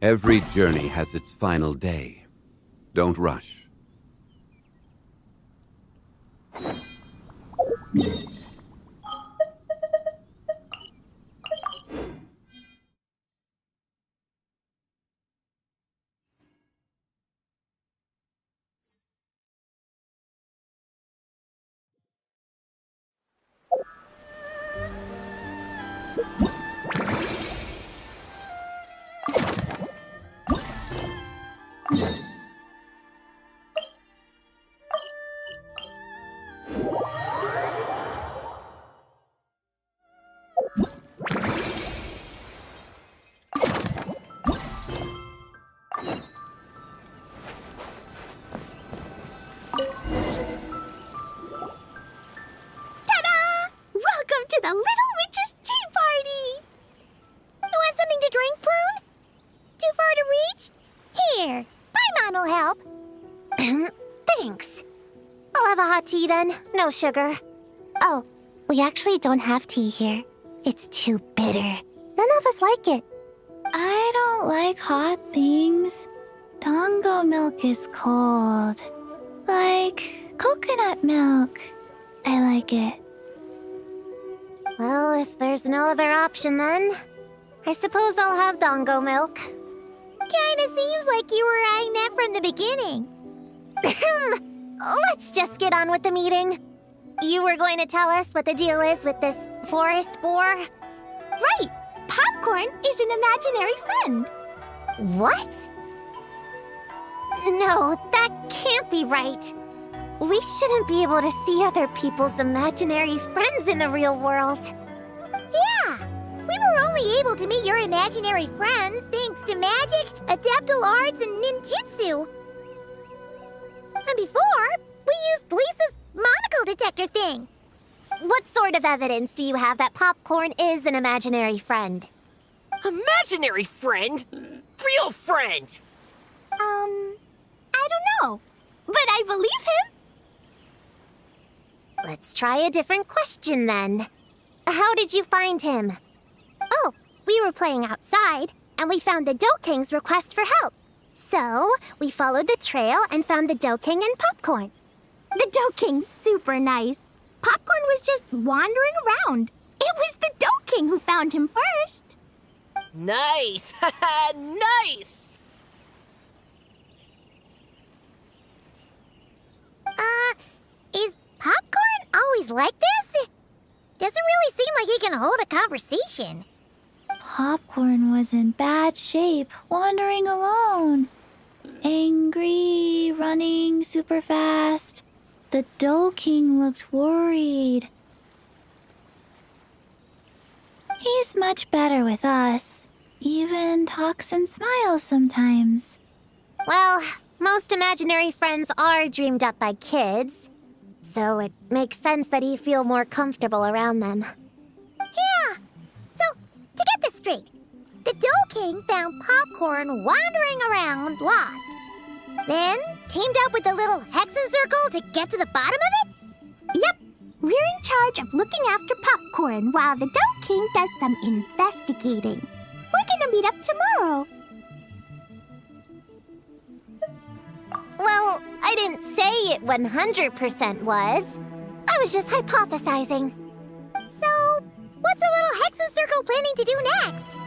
Every journey has its final day. Don't rush. The Little Witch's Tea Party! You want something to drink, Prune? Too far to reach? Here, Paimon will help. Thanks. I'll have a hot tea then. No sugar. Oh, we actually don't have tea here. It's too bitter. None of us like it. I don't like hot things. Dango milk is cold. Like coconut milk. I like it. Well, if there's no other option then, I suppose I'll have Dango milk. Kinda seems like you were eyeing that from the beginning. Let's just get on with the meeting. You were going to tell us what the deal is with this Forest Boar? Right! Popcorn is an imaginary friend. What? No, that can't be right. We shouldn't be able to see other people's imaginary friends in the real world. Yeah, we were only able to meet your imaginary friends thanks to magic, adeptal arts, and ninjutsu. And before, we used Lisa's monocle detector thing. What sort of evidence do you have that Popcorn is an imaginary friend? Imaginary friend? Real friend! I don't know, but I believe him. Let's try a different question then. How did you find him? Oh, we were playing outside, and we found the Dough King's request for help. So, we followed the trail and found the Dough King and Popcorn. The Dough King's super nice. Popcorn was just wandering around. It was the Dough King who found him first. Nice! Nice! Is Popcorn always like this? Doesn't really seem like he can hold a conversation. Popcorn was in bad shape, wandering alone. Angry, running super fast. The Dough King looked worried. He's much better with us. Even talks and smiles sometimes. Well, most imaginary friends are dreamed up by kids, so it makes sense that he'd feel more comfortable around them. Yeah, so to get this straight, the Dough King found Popcorn wandering around, lost. Then teamed up with the little Hexenzirkel to get to the bottom of it? Yep, we're in charge of looking after Popcorn while the Dough King does some investigating. We're gonna meet up tomorrow. Well, I didn't say it 100% was. I was just hypothesizing. So, what's the little Hexenzirkel planning to do next?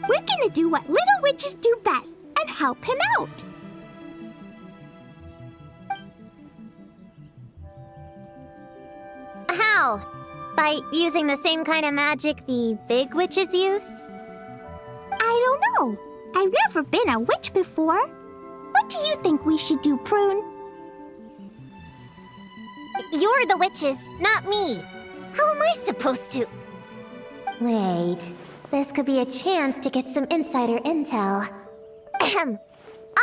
We're gonna do what little witches do best and help him out. How? By using the same kind of magic the big witches use? I don't know. I've never been a witch before. What do you think we should do, Prune? You're the witches, not me. How am I supposed to... Wait, this could be a chance to get some insider intel. Ahem.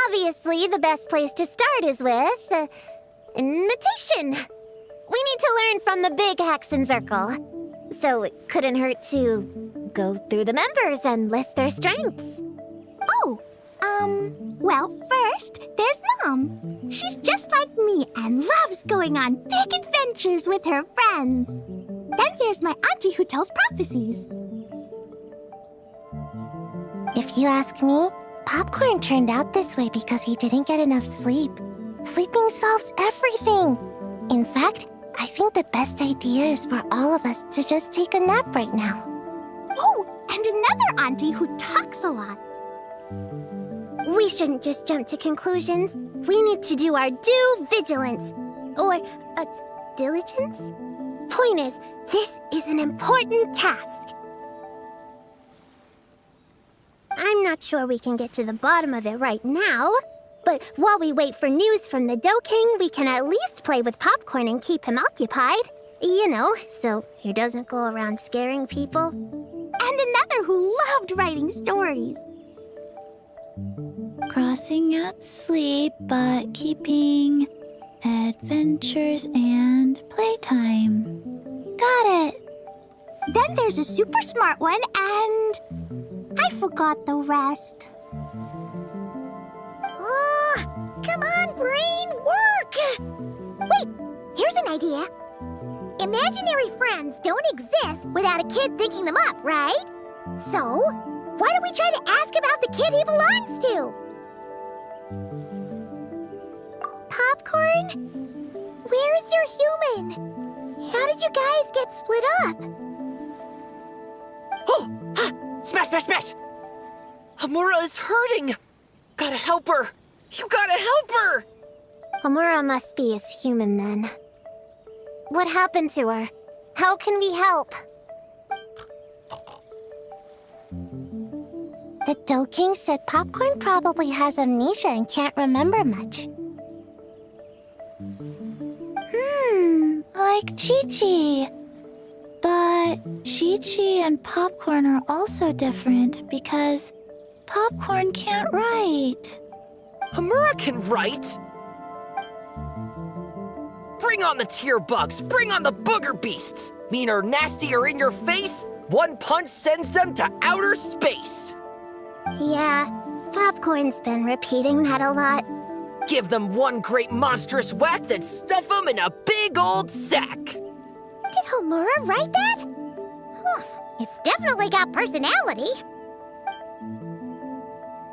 Obviously, the best place to start is with... invitation. We need to learn from the big Hexenzirkel. So it couldn't hurt to go through the members and list their strengths. Oh, well, first, there's Mom. She's just like me and loves going on big adventures with her friends. Then there's my auntie who tells prophecies. If If you ask me, Popcorn turned out this way because he didn't get enough sleep. Sleeping solves everything. In fact, I think the best idea is for all of us to just take a nap right now. Oh, and another auntie who talks a lot. We shouldn't just jump to conclusions. We need to do our due vigilance. Or, diligence? Point is, this is an important task. I'm not sure we can get to the bottom of it right now, but while we wait for news from the Dough King, we can at least play with Popcorn and keep him occupied. You know, so he doesn't go around scaring people. And another who loved writing stories. Crossing out sleep, but keeping adventures and playtime. Got it! Then there's a super smart one, and I forgot the rest. Come on, brain, work! Wait, here's an idea. Imaginary friends don't exist without a kid thinking them up, right? So, why don't we try to ask about the kid he belongs to? Popcorn? Where's your human? How did you guys get split up? Oh! Ha! Smash, smash, smash! Hamura is hurting! Gotta help her! You gotta help her! Amura must be his human then. What happened to her? How can we help? The Dough King said Popcorn probably has amnesia and can't remember much. Like Chi-Chi. But Chi-Chi and Popcorn are also different because Popcorn can't write. Hamura can write! Bring on the tear bugs! Bring on the booger beasts! Mean or nasty or in your face, one punch sends them to outer space! Yeah, Popcorn's been repeating that a lot. Give them one great monstrous whack, then stuff them in a big old sack! Did Homura write that? Huh, it's definitely got personality.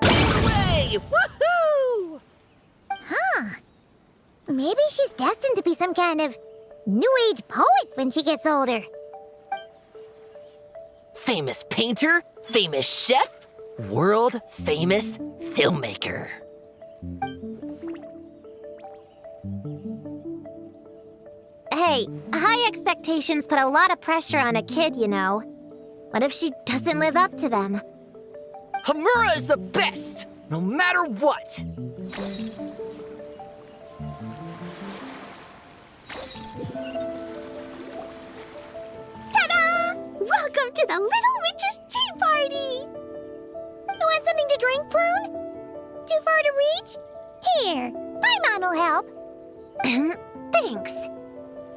Hooray! Woohoo! Huh. Maybe she's destined to be some kind of new age poet when she gets older. Famous painter, famous chef, world famous filmmaker. Hey, high expectations put a lot of pressure on a kid, you know. What if she doesn't live up to them? Hamura is the best, no matter what. Ta-da! Welcome to the Little Witch's Tea Party! You want something to drink, Prune? Too far to reach? Here, Paimon will help. Thanks.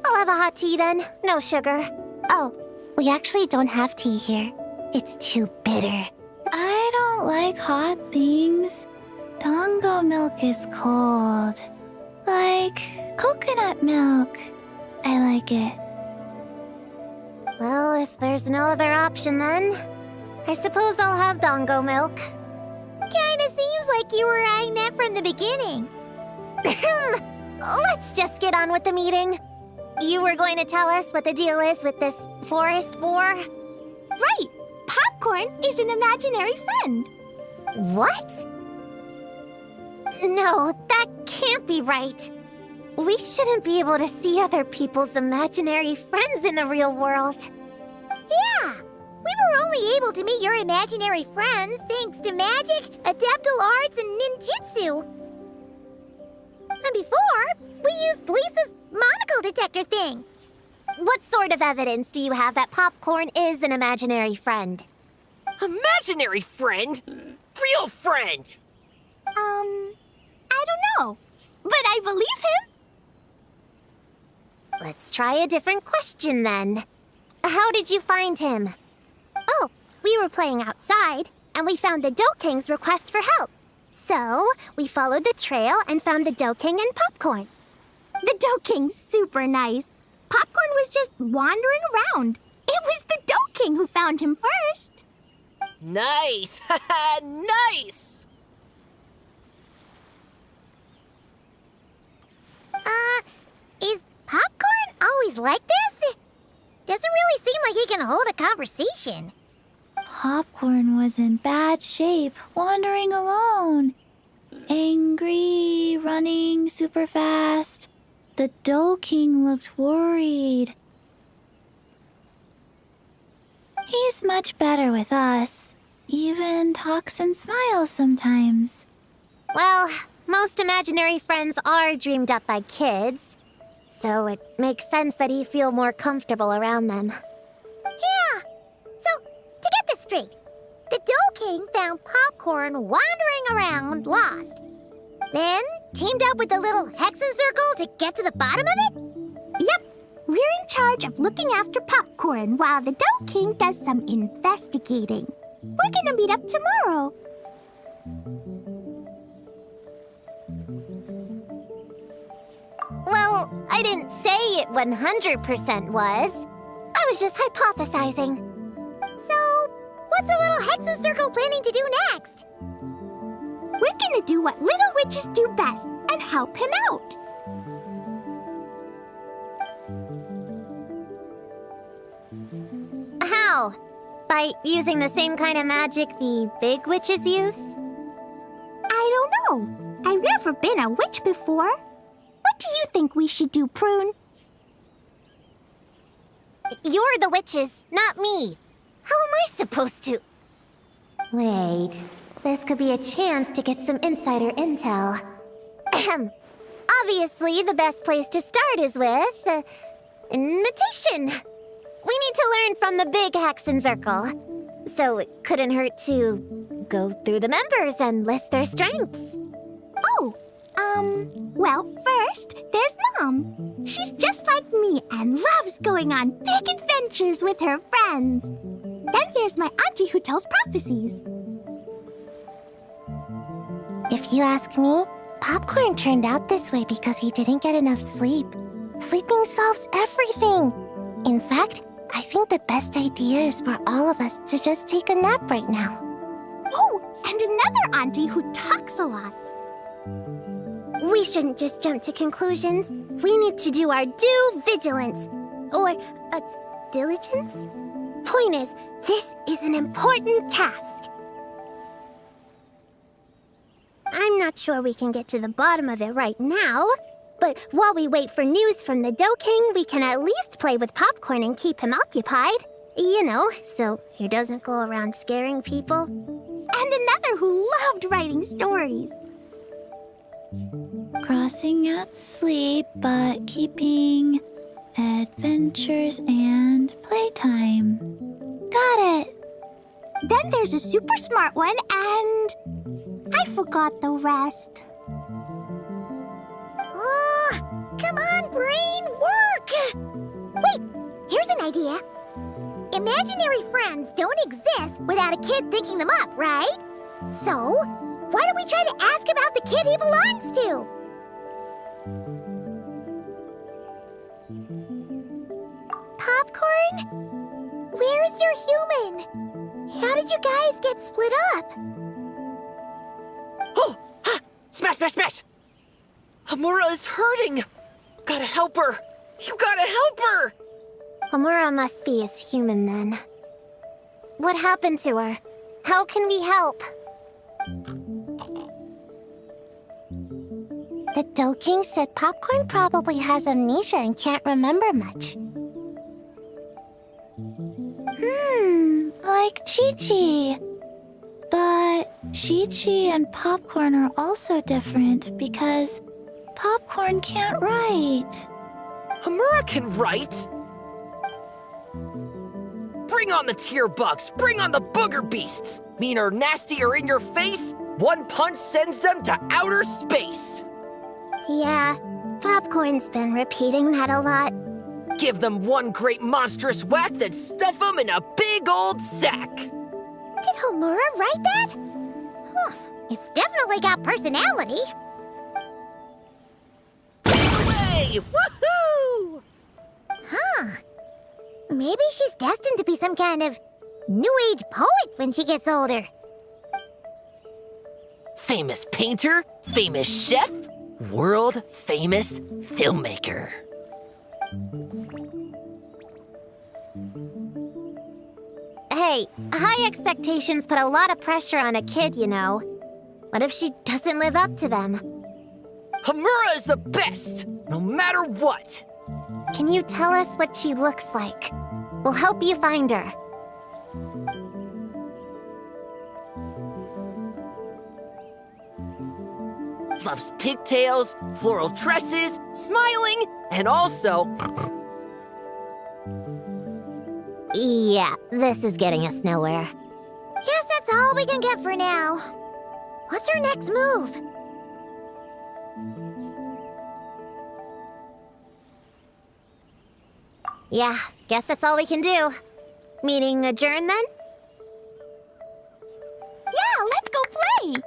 I'll have a hot tea then. No sugar. Oh, we actually don't have tea here. It's too bitter. I don't like hot things. Dango milk is cold. Like coconut milk. I like it. Well, if there's no other option then, I suppose I'll have Dango milk. Kinda seems like you were eyeing that from the beginning. Let's just get on with the meeting. You were going to tell us what the deal is with this Forest Boar? Right! Popcorn is an imaginary friend. What? No, that can't be right. We shouldn't be able to see other people's imaginary friends in the real world. Yeah! We were only able to meet your imaginary friends thanks to magic, adeptal arts, and ninjutsu. And before, we used Lisa's monocle detector thing. What sort of evidence do you have that Popcorn is an imaginary friend? Imaginary friend? Real friend! I don't know. But I believe him. Let's try a different question then. How did you find him? Oh, we were playing outside, and we found the Dough King's request for help. So, we followed the trail and found the Dough King and Popcorn. The Dough King's super nice. Popcorn was just wandering around. It was the Dough King who found him first. Nice! Haha, nice! Is Popcorn always like this? Doesn't really seem like he can hold a conversation. Popcorn was in bad shape, wandering alone. Angry, running super fast. The Dough King looked worried. He's much better with us. Even talks and smiles sometimes. Well, most imaginary friends are dreamed up by kids, so it makes sense that he'd feel more comfortable around them. Yeah. So, to get this straight, the Dough King found Popcorn wandering around, lost. Then teamed up with the little Hexenzirkel to get to the bottom of it? Yep. We're in charge of looking after Popcorn while the Dough King does some investigating. We're gonna meet up tomorrow. Well, I didn't say it 100% was. I was just hypothesizing. So, what's the little Hexenzirkel planning to do next? We're gonna do what little witches do best and help him out. How? By using the same kind of magic the big witches use? I don't know. I've never been a witch before. What do you think we should do, Prune? You're the witches, not me. How am I supposed to? Wait, this could be a chance to get some insider intel. Ahem. Obviously, the best place to start is with invitation. We need to learn from the big Hexenzirkel. So it couldn't hurt to go through the members and list their strengths. Oh, well, first, there's Mom. She's just like me and loves going on big adventures with her friends. Then there's my auntie who tells prophecies. If you ask me, Popcorn turned out this way because he didn't get enough sleep. Sleeping solves everything. In fact, I think the best idea is for all of us to just take a nap right now. Oh, and another auntie who talks a lot. We shouldn't just jump to conclusions. We need to do our due vigilance. Or, diligence? Point is, this is an important task. I'm not sure we can get to the bottom of it right now, but while we wait for news from the Dough King, we can at least play with Popcorn and keep him occupied. You know, so he doesn't go around scaring people. And another who loved writing stories. Crossing out sleep, but keeping adventures and playtime. Got it! Then there's a super smart one, and I forgot the rest. Oh, come on, brain, work! Wait, here's an idea. Imaginary friends don't exist without a kid thinking them up, right? So, why don't we try to ask about the kid he belongs to? Popcorn? Where's your human? How did you guys get split up? Oh! Ha! Smash, smash, smash! Amura is hurting! Gotta help her! You gotta help her! Amura must be his human then. What happened to her? How can we help? The Dough King said Popcorn probably has amnesia and can't remember much. Like Chi-Chi. But Chi-Chi and Popcorn are also different because Popcorn can't write. Amura can write! Bring on the tear bugs! Bring on the booger beasts! Mean or nasty or in your face, one punch sends them to outer space! Yeah, Popcorn's been repeating that a lot. Give them one great monstrous whack, then stuff them in a big old sack! Did Homura write that? Huh, it's definitely got personality. Away! Woohoo! Huh. Maybe she's destined to be some kind of New Age poet when she gets older. Famous painter, famous chef, world famous filmmaker. Hey, high expectations put a lot of pressure on a kid, you know. What if she doesn't live up to them? Hamura is the best, no matter what. Can you tell us what she looks like? We'll help you find her. Loves pigtails, floral tresses, smiling, and also... Yeah, this is getting us nowhere. Guess that's all we can get for now. What's her next move? Yeah, guess that's all we can do. Meaning adjourn then? Yeah, let's go play!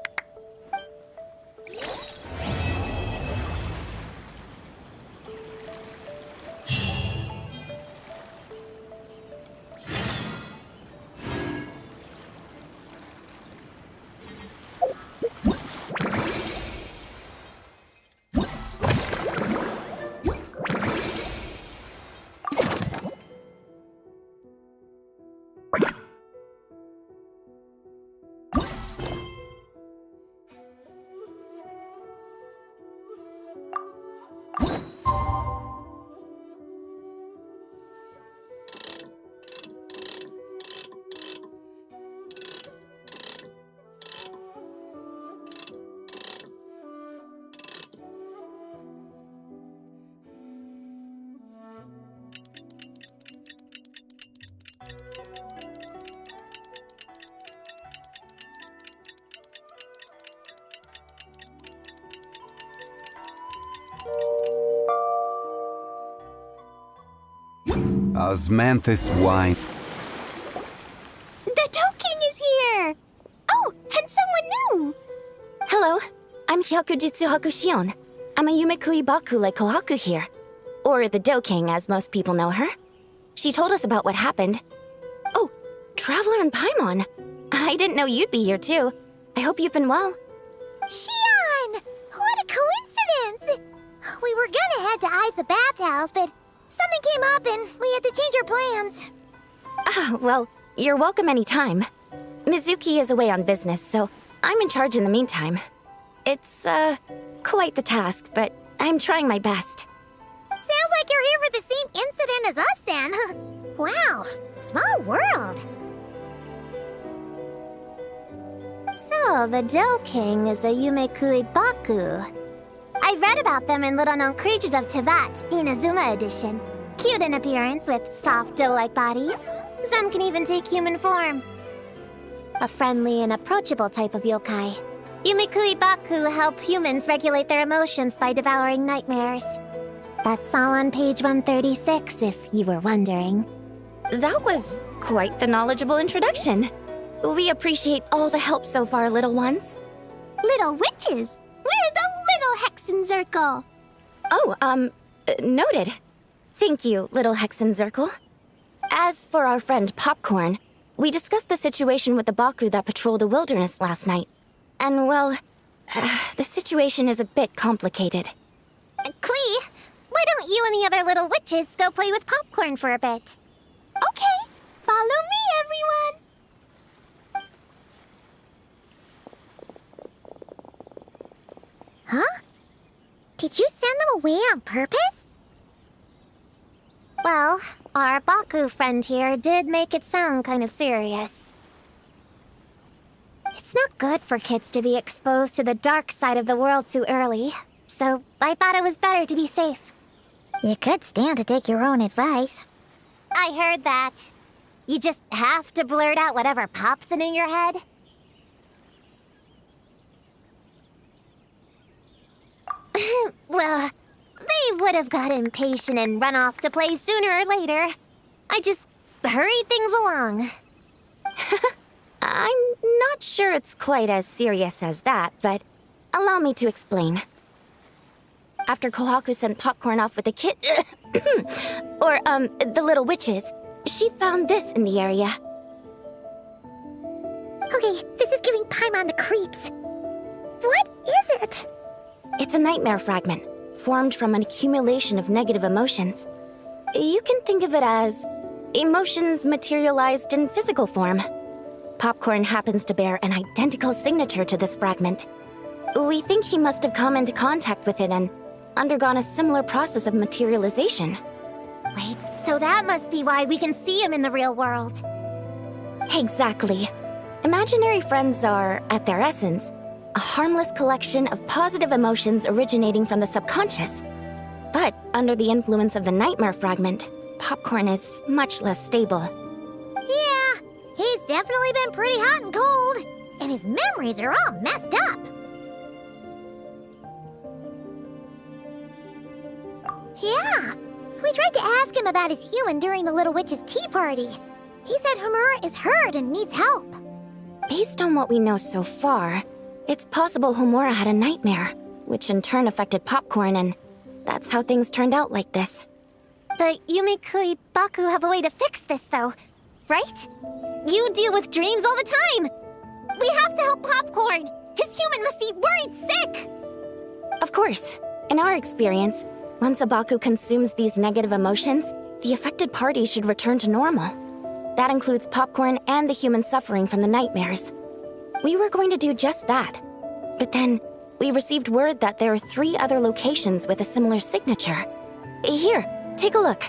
Osmanthus wine. The Toad King is here! Oh, and someone new! Hello, I'm Hyakujitsu Hakushion. I'm a Yumekui Baku like Kohaku here. Or the Do King, as most people know her. She told us about what happened. Oh, Traveler and Paimon. I didn't know you'd be here too. I hope you've been well. Shion! What a coincidence! We were gonna head to Aiza Bathhouse, but something came up and we had to change our plans. Ah, well, you're welcome anytime. Mizuki is away on business, so I'm in charge in the meantime. It's, quite the task, but I'm trying my best. Sounds like you're here for the same incident as us then. Wow, small world. So, the Do King is a Yumekui Baku. I read about them in Little Known Creatures of Teyvat, Inazuma edition. Cute in appearance with soft doe-like bodies. Some can even take human form. A friendly and approachable type of yokai. Yumekui Baku help humans regulate their emotions by devouring nightmares. That's all on page 136, if you were wondering. That was quite the knowledgeable introduction. We appreciate all the help so far, little ones. Little witches! We're the Little Hexenzirkel! Oh, noted. Thank you, little Hexenzirkel. As for our friend Popcorn, we discussed the situation with the Baku that patrol the wilderness last night. And, well, the situation is a bit complicated. Klee, why don't you and the other little witches go play with Popcorn for a bit? Okay, follow me, everyone! Huh? Did you send them away on purpose? Well, our Baku friend here did make it sound kind of serious. It's not good for kids to be exposed to the dark side of the world too early, so I thought it was better to be safe. You could stand to take your own advice. I heard that. You just have to blurt out whatever pops in your head. Well, they would have got impatient and run off to play sooner or later. I just hurried things along. I'm not sure it's quite as serious as that, but allow me to explain. After Kohaku sent Popcorn off with the kid... the little witches, she found this in the area. Okay, this is giving Paimon the creeps. What is it? It's a nightmare fragment, formed from an accumulation of negative emotions. You can think of it as emotions materialized in physical form. Popcorn happens to bear an identical signature to this fragment. We think he must have come into contact with it and undergone a similar process of materialization. Wait, so that must be why we can see him in the real world. Exactly. Imaginary friends are, at their essence, a harmless collection of positive emotions originating from the subconscious. But under the influence of the nightmare fragment, Popcorn is much less stable. Yeah, he's definitely been pretty hot and cold, and his memories are all messed up. Yeah, we tried to ask him about his human during the Little Witch's tea party. He said Homura is hurt and needs help. Based on what we know so far, it's possible Homura had a nightmare, which in turn affected Popcorn, and that's how things turned out like this. The Yumekui Baku have a way to fix this, though, right? You deal with dreams all the time! We have to help Popcorn! His human must be worried sick! Of course. In our experience, once a Baku consumes these negative emotions, the affected party should return to normal. That includes Popcorn and the human suffering from the nightmares. We were going to do just that. But then, we received word that there are 3 other locations with a similar signature. Here, take a look.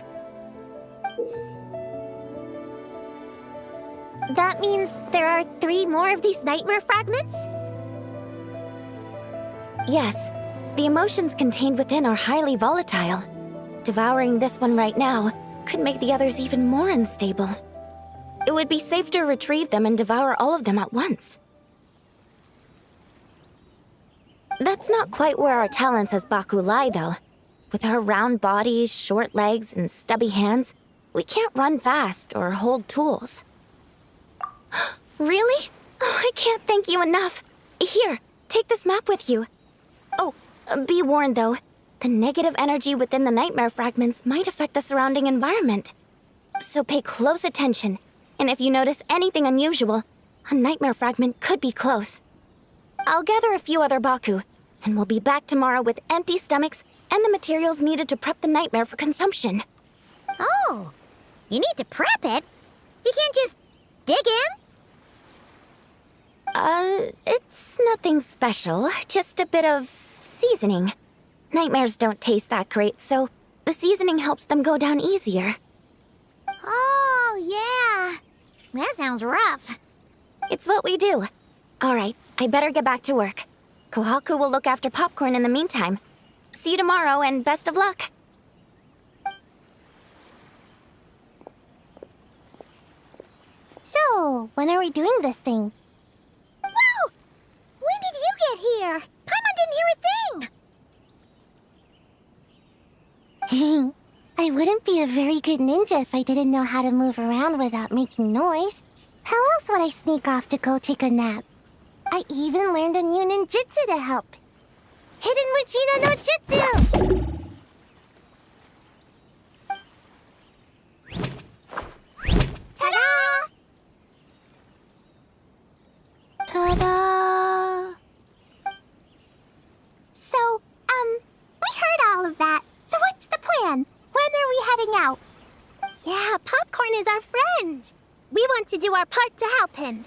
That means there are 3 more of these nightmare fragments? Yes, the emotions contained within are highly volatile. Devouring this one right now could make the others even more unstable. It would be safe to retrieve them and devour all of them at once. That's not quite where our talents as Baku lie, though. With our round bodies, short legs, and stubby hands, we can't run fast or hold tools. Really? Oh, I can't thank you enough. Here, take this map with you. Oh, be warned, though. The negative energy within the nightmare fragments might affect the surrounding environment. So pay close attention, and if you notice anything unusual, a nightmare fragment could be close. I'll gather a few other Baku, and we'll be back tomorrow with empty stomachs and the materials needed to prep the nightmare for consumption. Oh, you need to prep it? You can't just dig in? It's nothing special, just a bit of seasoning. Nightmares don't taste that great, so the seasoning helps them go down easier. Oh, yeah. That sounds rough. It's what we do. All right, I better get back to work. Kohaku will look after Popcorn in the meantime. See you tomorrow, and best of luck. So, when are we doing this thing? Whoa! When did you get here? Paimon didn't hear a thing! I wouldn't be a very good ninja if I didn't know how to move around without making noise. How else would I sneak off to go take a nap? I even learned a new ninjutsu to help. Hidden Wujina no Jutsu! Ta-da! Ta-da! So, we heard all of that. So what's the plan? When are we heading out? Yeah, Popcorn is our friend. We want to do our part to help him.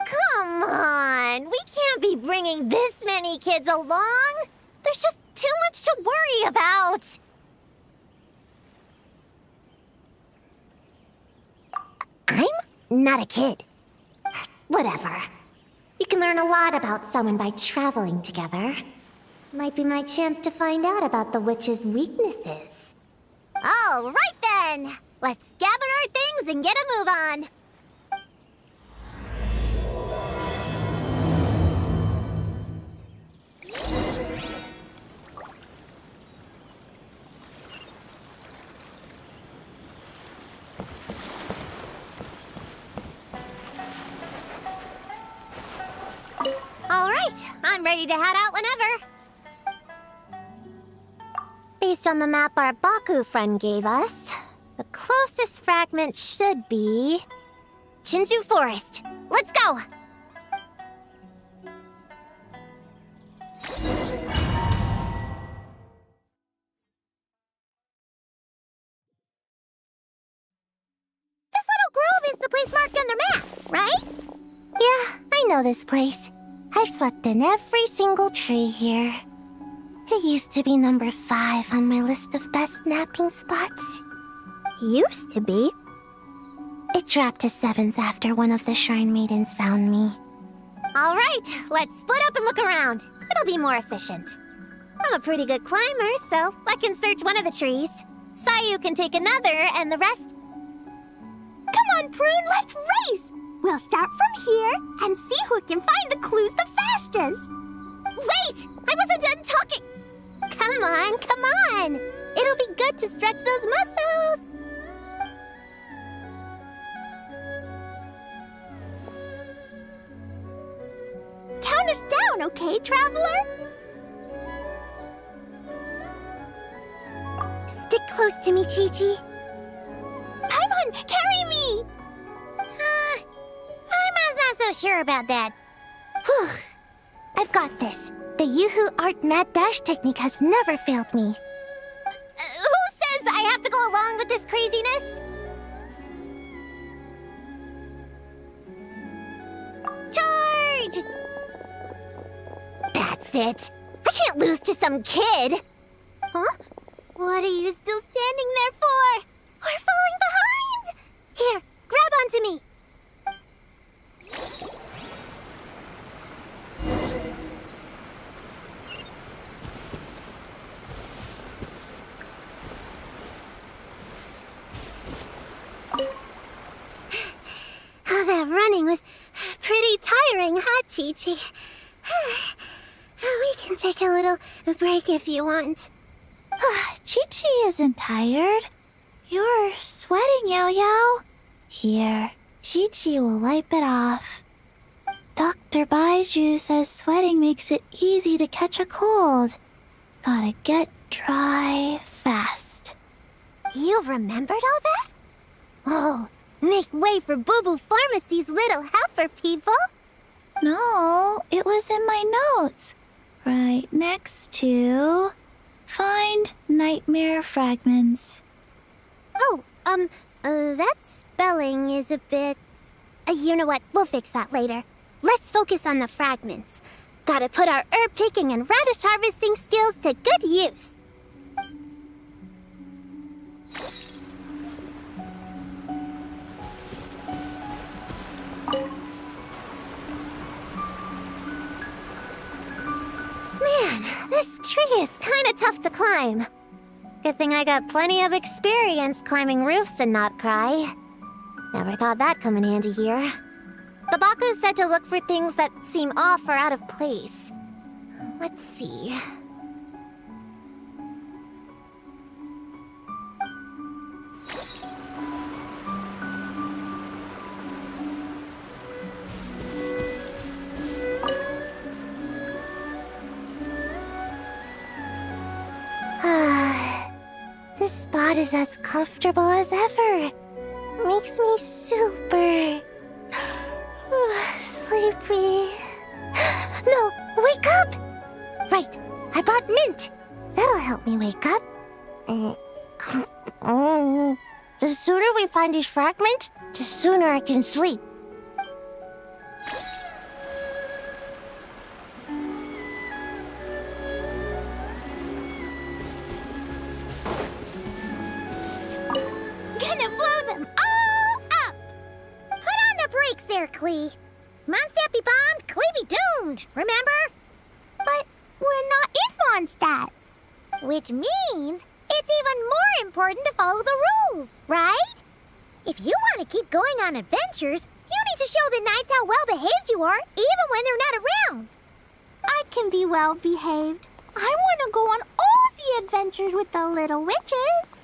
Come on! We can't be bringing this many kids along! There's just too much to worry about! I'm not a kid. Whatever. You can learn a lot about someone by traveling together. Might be my chance to find out about the witch's weaknesses. All right then! Let's gather our things and get a move on! All right, I'm ready to head out whenever. Based on the map our Baku friend gave us, the closest fragment should be Chinju Forest. Let's go! know this place. I've slept in every single tree here. It used to be number 5 on my list of best napping spots. Used to be. It dropped to 7th after one of the Shrine Maidens found me. All right, let's split up and look around. It'll be more efficient. I'm a pretty good climber, so I can search one of the trees. Sayu can take another, and the rest... Come on, Prune, let's race! We'll start from here and see who can find the clues the fastest. Wait! I wasn't done talking! Come on, come on! It'll be good to stretch those muscles! Count us down, okay, traveler? Stick close to me, Chi-Chi. Paimon, carry me! I'm not so sure about that. Whew. I've got this. The Yoo-Hoo Art Mad Dash technique has never failed me. Who says I have to go along with this craziness? Charge! That's it. I can't lose to some kid. Huh? What are you still standing there for? We're falling behind! Here, grab onto me. Oh, that running was pretty tiring, huh, Chi-Chi? We can take a little break if you want. Chi-Chi isn't tired. You're sweating, Yao-Yao. Here, Chi-Chi will wipe it off. Dr. Baiju says sweating makes it easy to catch a cold. Gotta get dry fast. You remembered all that? Oh, make way for Boo Boo Pharmacy's little helper, people. No, it was in my notes. Right next to... Find nightmare fragments. Oh, that spelling is a bit... you know what? We'll fix that later. Let's focus on the fragments. Gotta put our herb picking and radish harvesting skills to good use. Man, this tree is kinda tough to climb. Good thing I got plenty of experience climbing roofs and not cry. Never thought that'd come in handy here. The Baku said to look for things that seem off or out of place. Let's see. This spot is as comfortable as ever. Makes me super sleepy. No, wake up! Right, I brought mint. That'll help me wake up. The sooner we find these fragments, the sooner I can sleep. Gonna blow them all up! Put on the brakes there, Klee. Mondstadt be bombed, Klee be doomed, remember? But we're not in Mondstadt. Which means it's even more important to follow the rules, right? If you want to keep going on adventures, you need to show the knights how well behaved you are, even when they're not around. I can be well behaved. I want to go on all the adventures with the little witches.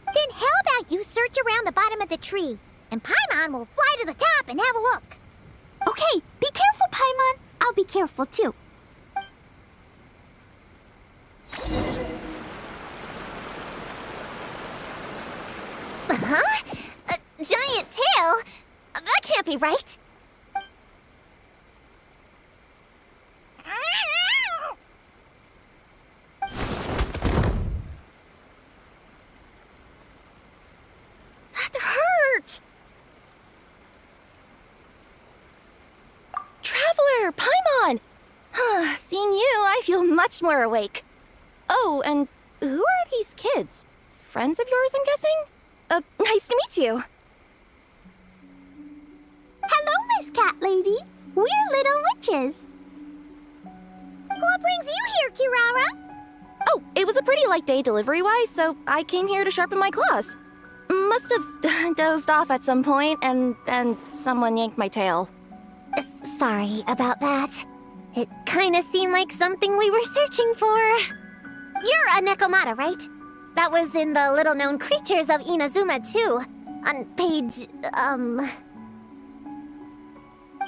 Then how about you search around the bottom of the tree, and Paimon will fly to the top and have a look. Okay, be careful, Paimon. I'll be careful too. Huh? A giant tail? That can't be right. That hurt. seeing you, I feel much more awake. Oh, and who are these kids? Friends of yours, I'm guessing? Nice to meet you. Hello, Miss Cat Lady. We're little witches. What brings you here, Kirara? Oh, it was a pretty light day delivery-wise, so I came here to sharpen my claws. Must have dozed off at some point, and then someone yanked my tail. Sorry about that. It kinda seemed like something we were searching for. You're a Nekomata, right? That was in the little-known creatures of Inazuma, too. On page,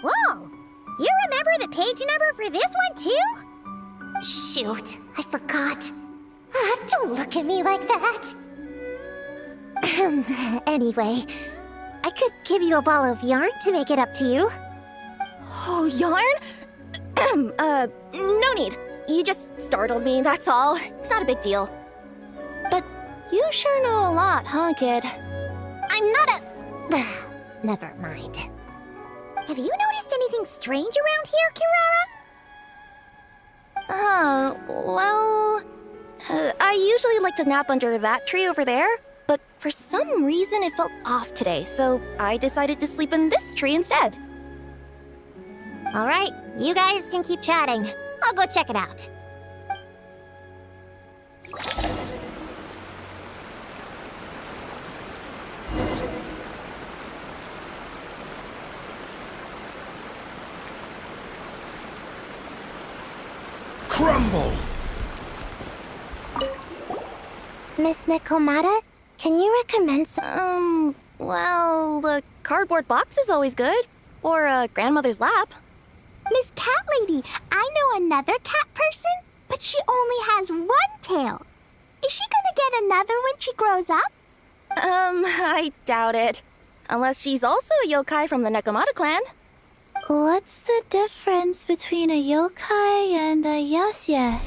Whoa! You remember the page number for this one, too? Shoot, I forgot. Don't look at me like that. Anyway, I could give you a ball of yarn to make it up to you. Oh, yarn? No need. You just startled me, that's all. It's not a big deal. But you sure know a lot, huh, kid? I'm not a... Never mind. Have you noticed anything strange around here, Kirara? Well... I usually like to nap under that tree over there, but for some reason it felt off today, so I decided to sleep in this tree instead. All right, you guys can keep chatting. I'll go check it out. Crumble! Miss Nekomata, can you recommend some... Well, the cardboard box is always good. Or a grandmother's lap. Miss Cat Lady, I know another cat person, but she only has one tail. Is she gonna get another when she grows up? I doubt it. Unless she's also a yokai from the Nekomata clan. What's the difference between a yokai and a yaoxie?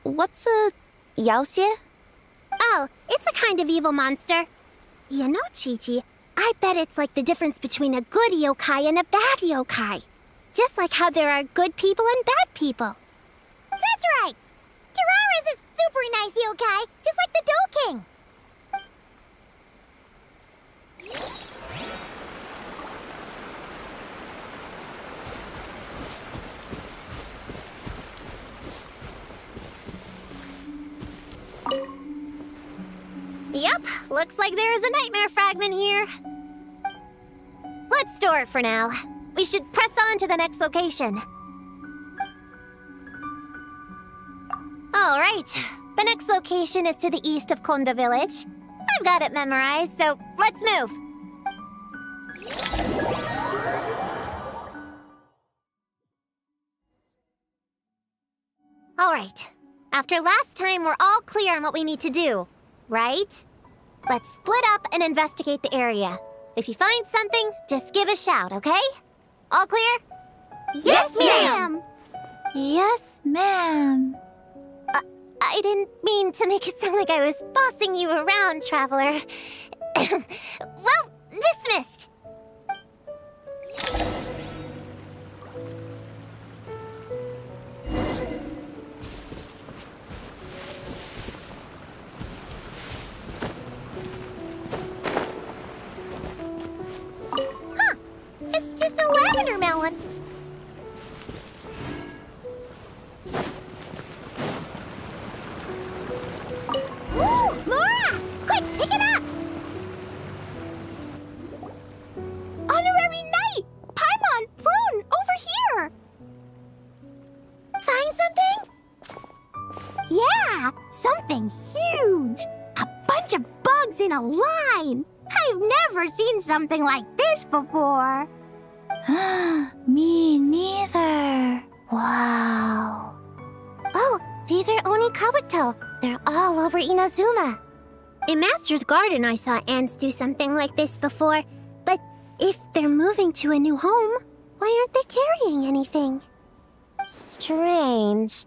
What's a yaoxie? Oh, it's a kind of evil monster. You know, Chi-Chi, I bet it's like the difference between a good yokai and a bad yokai. Just like how there are good people and bad people. That's right! Kirara's a super nice yokai, just like the Dough King. Yep, looks like there is a nightmare fragment here. Let's store it for now. We should press on to the next location. All right, the next location is to the east of Konda Village. I've got it memorized, so let's move. All right, after last time, we're all clear on what we need to do, right? Let's split up and investigate the area. If you find something, just give a shout, okay? All clear? Yes, ma'am! Yes, ma'am. I didn't mean to make it sound like I was bossing you around, traveler. Well, dismissed. It's just a lavender melon. Ooh, Laura! Quick, pick it up! Honorary Knight! Paimon, Prune, over here! Find something? Yeah, something huge! A bunch of bugs in a line! I've never seen something like this before! Me neither. Wow. Oh, these are Oni Kabuto. They're all over Inazuma. In Master's Garden, I saw ants do something like this before, but if they're moving to a new home, why aren't they carrying anything? Strange.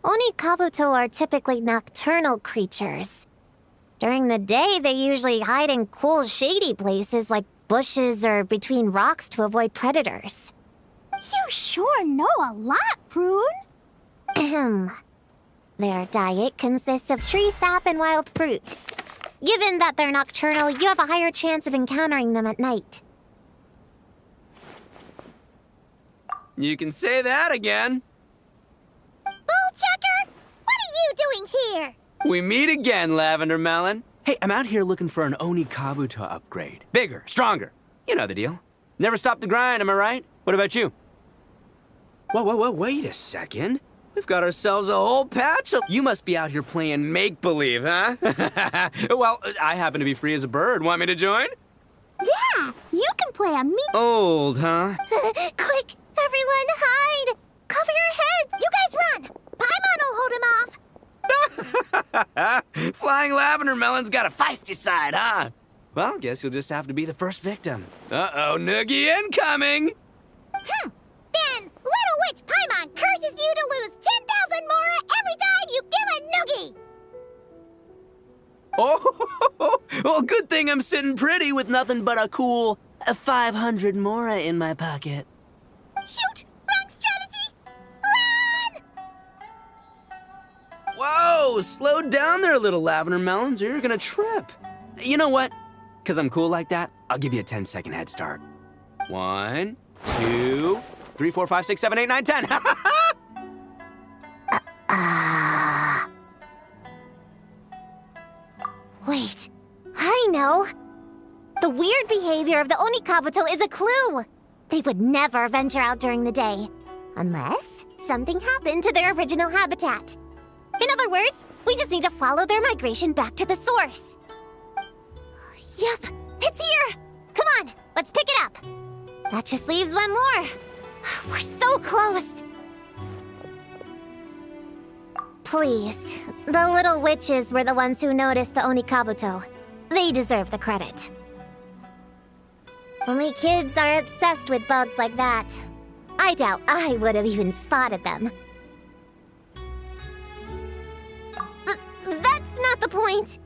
Oni Kabuto are typically nocturnal creatures. During the day, they usually hide in cool, shady places like bushes or between rocks to avoid predators. You sure know a lot, Prune. Ahem. Their diet consists of tree sap and wild fruit. Given that they're nocturnal, you have a higher chance of encountering them at night. You can say that again. Bullchucker, what are you doing here? We meet again, Lavender Melon. Hey, I'm out here looking for an Oni Kabuto upgrade. Bigger, stronger. You know the deal. Never stop the grind, am I right? What about you? Whoa, wait a second. We've got ourselves a whole patch of... You must be out here playing make-believe, huh? Well, I happen to be free as a bird. Want me to join? Yeah, you can play a me. Old, huh? Quick, everyone hide! Cover your heads! You guys run! Paimon will hold him off! Flying Lavender Melon's got a feisty side, huh? Well, guess you'll just have to be the first victim. Uh-oh, noogie incoming! Then, Little Witch Paimon curses you to lose 10,000 Mora every time you give a noogie! Oh, well, good thing I'm sitting pretty with nothing but a cool 500 Mora in my pocket. Shoot! Wrong strategy! Run! Whoa, slow down there, little Lavender Melons, or you're gonna trip. You know what? Because I'm cool like that, I'll give you a 10-second head start. 1, 2, 3, 4, 5, 6, 7, 8, 9, 10. Wait, I know. The weird behavior of the Oni Kabuto is a clue. They would never venture out during the day, unless something happened to their original habitat. In other words, we just need to follow their migration back to the source. Yup, it's here! Come on, let's pick it up. That just leaves one more. We're so close. Please, the little witches were the ones who noticed the Oni Kabuto. They deserve the credit. Only kids are obsessed with bugs like that. I doubt I would have even spotted them. That's not the point.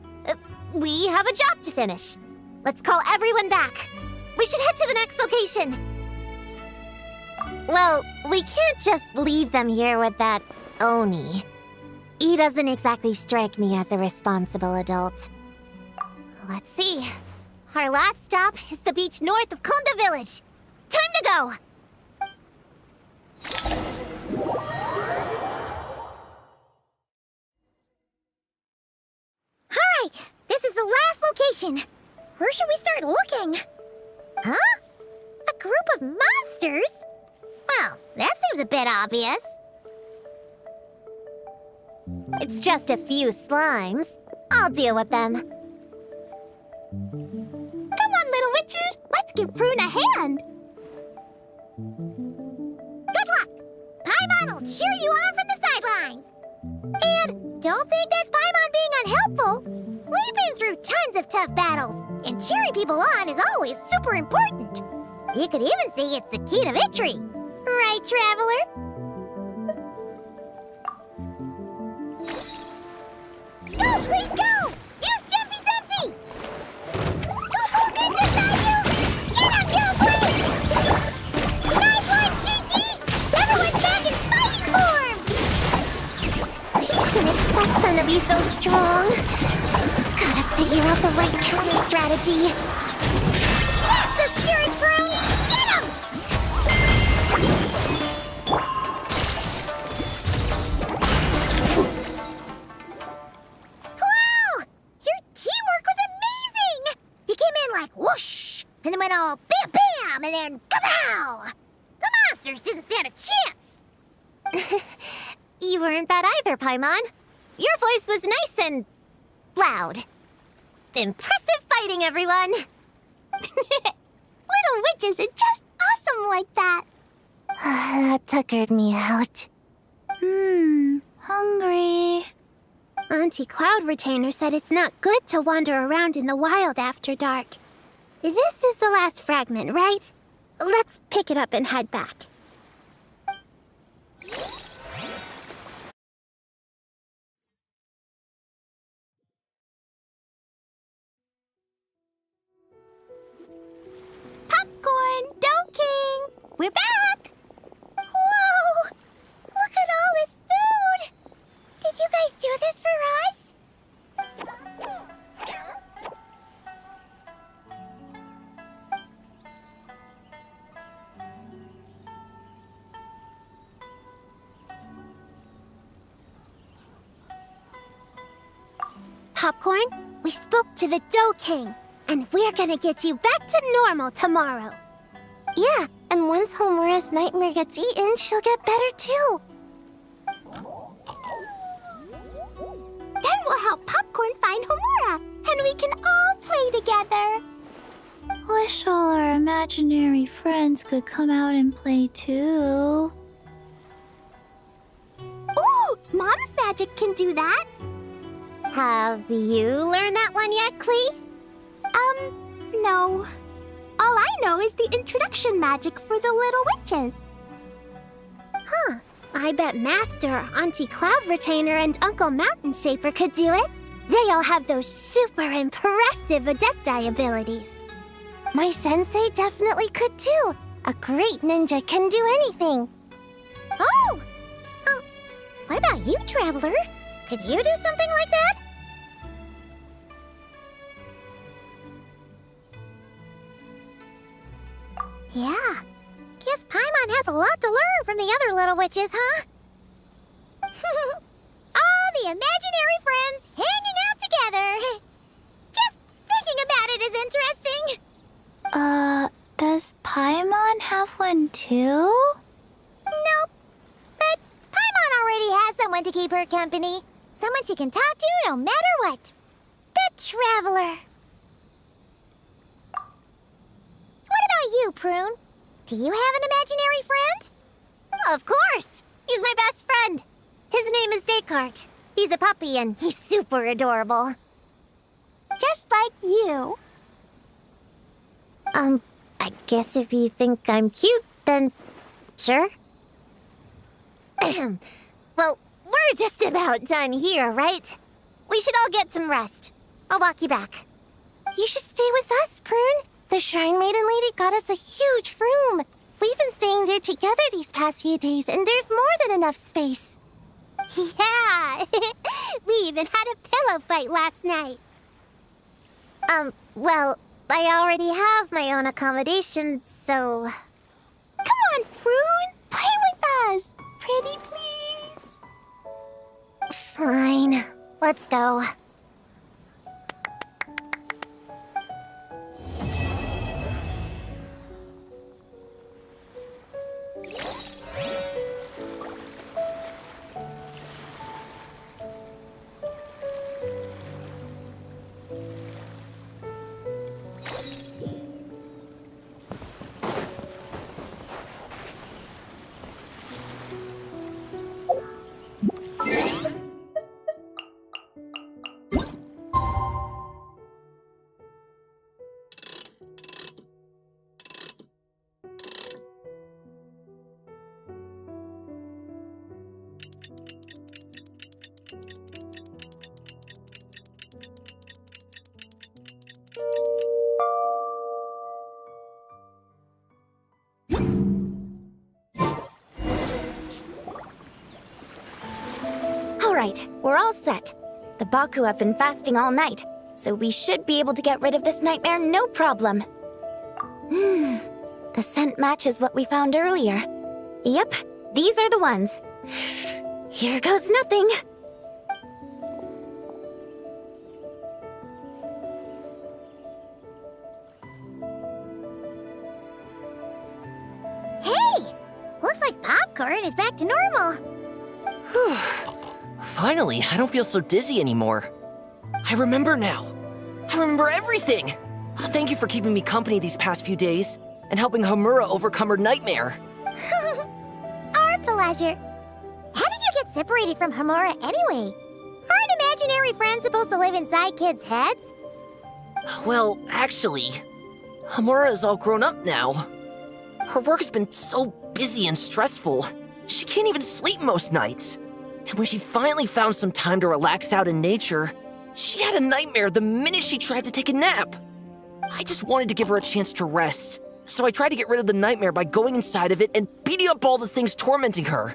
We have a job to finish. Let's call everyone back. We should head to the next location. Well, we can't just leave them here with that Oni. He doesn't exactly strike me as a responsible adult. Let's see. Our last stop is the beach north of Konda Village. Time to go! Alright, this is the last location. Where should we start looking? Huh? A group of monsters? Well, that seems a bit obvious. It's just a few slimes. I'll deal with them. Come on, little witches. Let's give Prune a hand. Good luck! Paimon will cheer you on from the sidelines. And don't think that's Paimon being unhelpful. We've been through tons of tough battles, and cheering people on is always super important. You could even say it's the key to victory. Right, Traveler? Go, Klee, go! Use Jumpy Dumpty! Go, Bull Ninja Saiyu! Get him, Gilblade! Nice one, Chi-Chi! Everyone's back in fighting form! I didn't expect them to be so strong. Gotta figure out the right counter strategy. That's the spirit, Prune! Get him! Wow! Your teamwork was amazing! You came in like whoosh, and then went all bam bam, and then kapow! The monsters didn't stand a chance! You weren't bad either, Paimon. Your voice was nice and loud. Impressive fighting, everyone! Little witches are just awesome like that. That tuckered me out. Hungry. Auntie Cloud Retainer said it's not good to wander around in the wild after dark. This is the last fragment, right? Let's pick it up and head back. Popcorn, Dough King! We're back! Popcorn. We spoke to the Dough King, and we're gonna get you back to normal tomorrow. Yeah, and once Homura's nightmare gets eaten, she'll get better too. Then we'll help Popcorn find Homura, and we can all play together. Wish all our imaginary friends could come out and play too. Ooh, Mom's magic can do that. Have you learned that one yet, Klee? No. All I know is the introduction magic for the little witches. Huh. I bet Master, Auntie Cloud Retainer, and Uncle Mountain Shaper could do it. They all have those super impressive Adepti abilities. My sensei definitely could too. A great ninja can do anything. Oh! What about you, Traveler? Could you do something like that? Yeah. Guess Paimon has a lot to learn from the other little witches, huh? All the imaginary friends hanging out together. Just thinking about it is interesting. Does Paimon have one too? Nope. But Paimon already has someone to keep her company. Someone she can talk to no matter what. The Traveler. What about you, Prune? Do you have an imaginary friend? Of course! He's my best friend. His name is Descartes. He's a puppy and he's super adorable. Just like you. I guess if you think I'm cute, then sure. Well, we're just about done here, right? We should all get some rest. I'll walk you back. You should stay with us, Prune. The Shrine Maiden Lady got us a huge room. We've been staying there together these past few days, and there's more than enough space. Yeah. We even had a pillow fight last night. Well, I already have my own accommodation, so... Come on, Prune. Play with us. Pretty please. Fine. Let's go. Alright, we're all set. The Baku have been fasting all night, so we should be able to get rid of this nightmare no problem. The scent matches what we found earlier. Yep, these are the ones. Here goes nothing. Hey! Looks like Popcorn is back to normal. Finally, I don't feel so dizzy anymore. I remember now. I remember everything. Thank you for keeping me company these past few days and helping Homura overcome her nightmare. Our pleasure. How did you get separated from Homura anyway? Aren't imaginary friends supposed to live inside kids' heads? Well, actually, Homura is all grown up now. Her work's been so busy and stressful. She can't even sleep most nights. And when she finally found some time to relax out in nature, she had a nightmare the minute she tried to take a nap. I just wanted to give her a chance to rest, so I tried to get rid of the nightmare by going inside of it and beating up all the things tormenting her.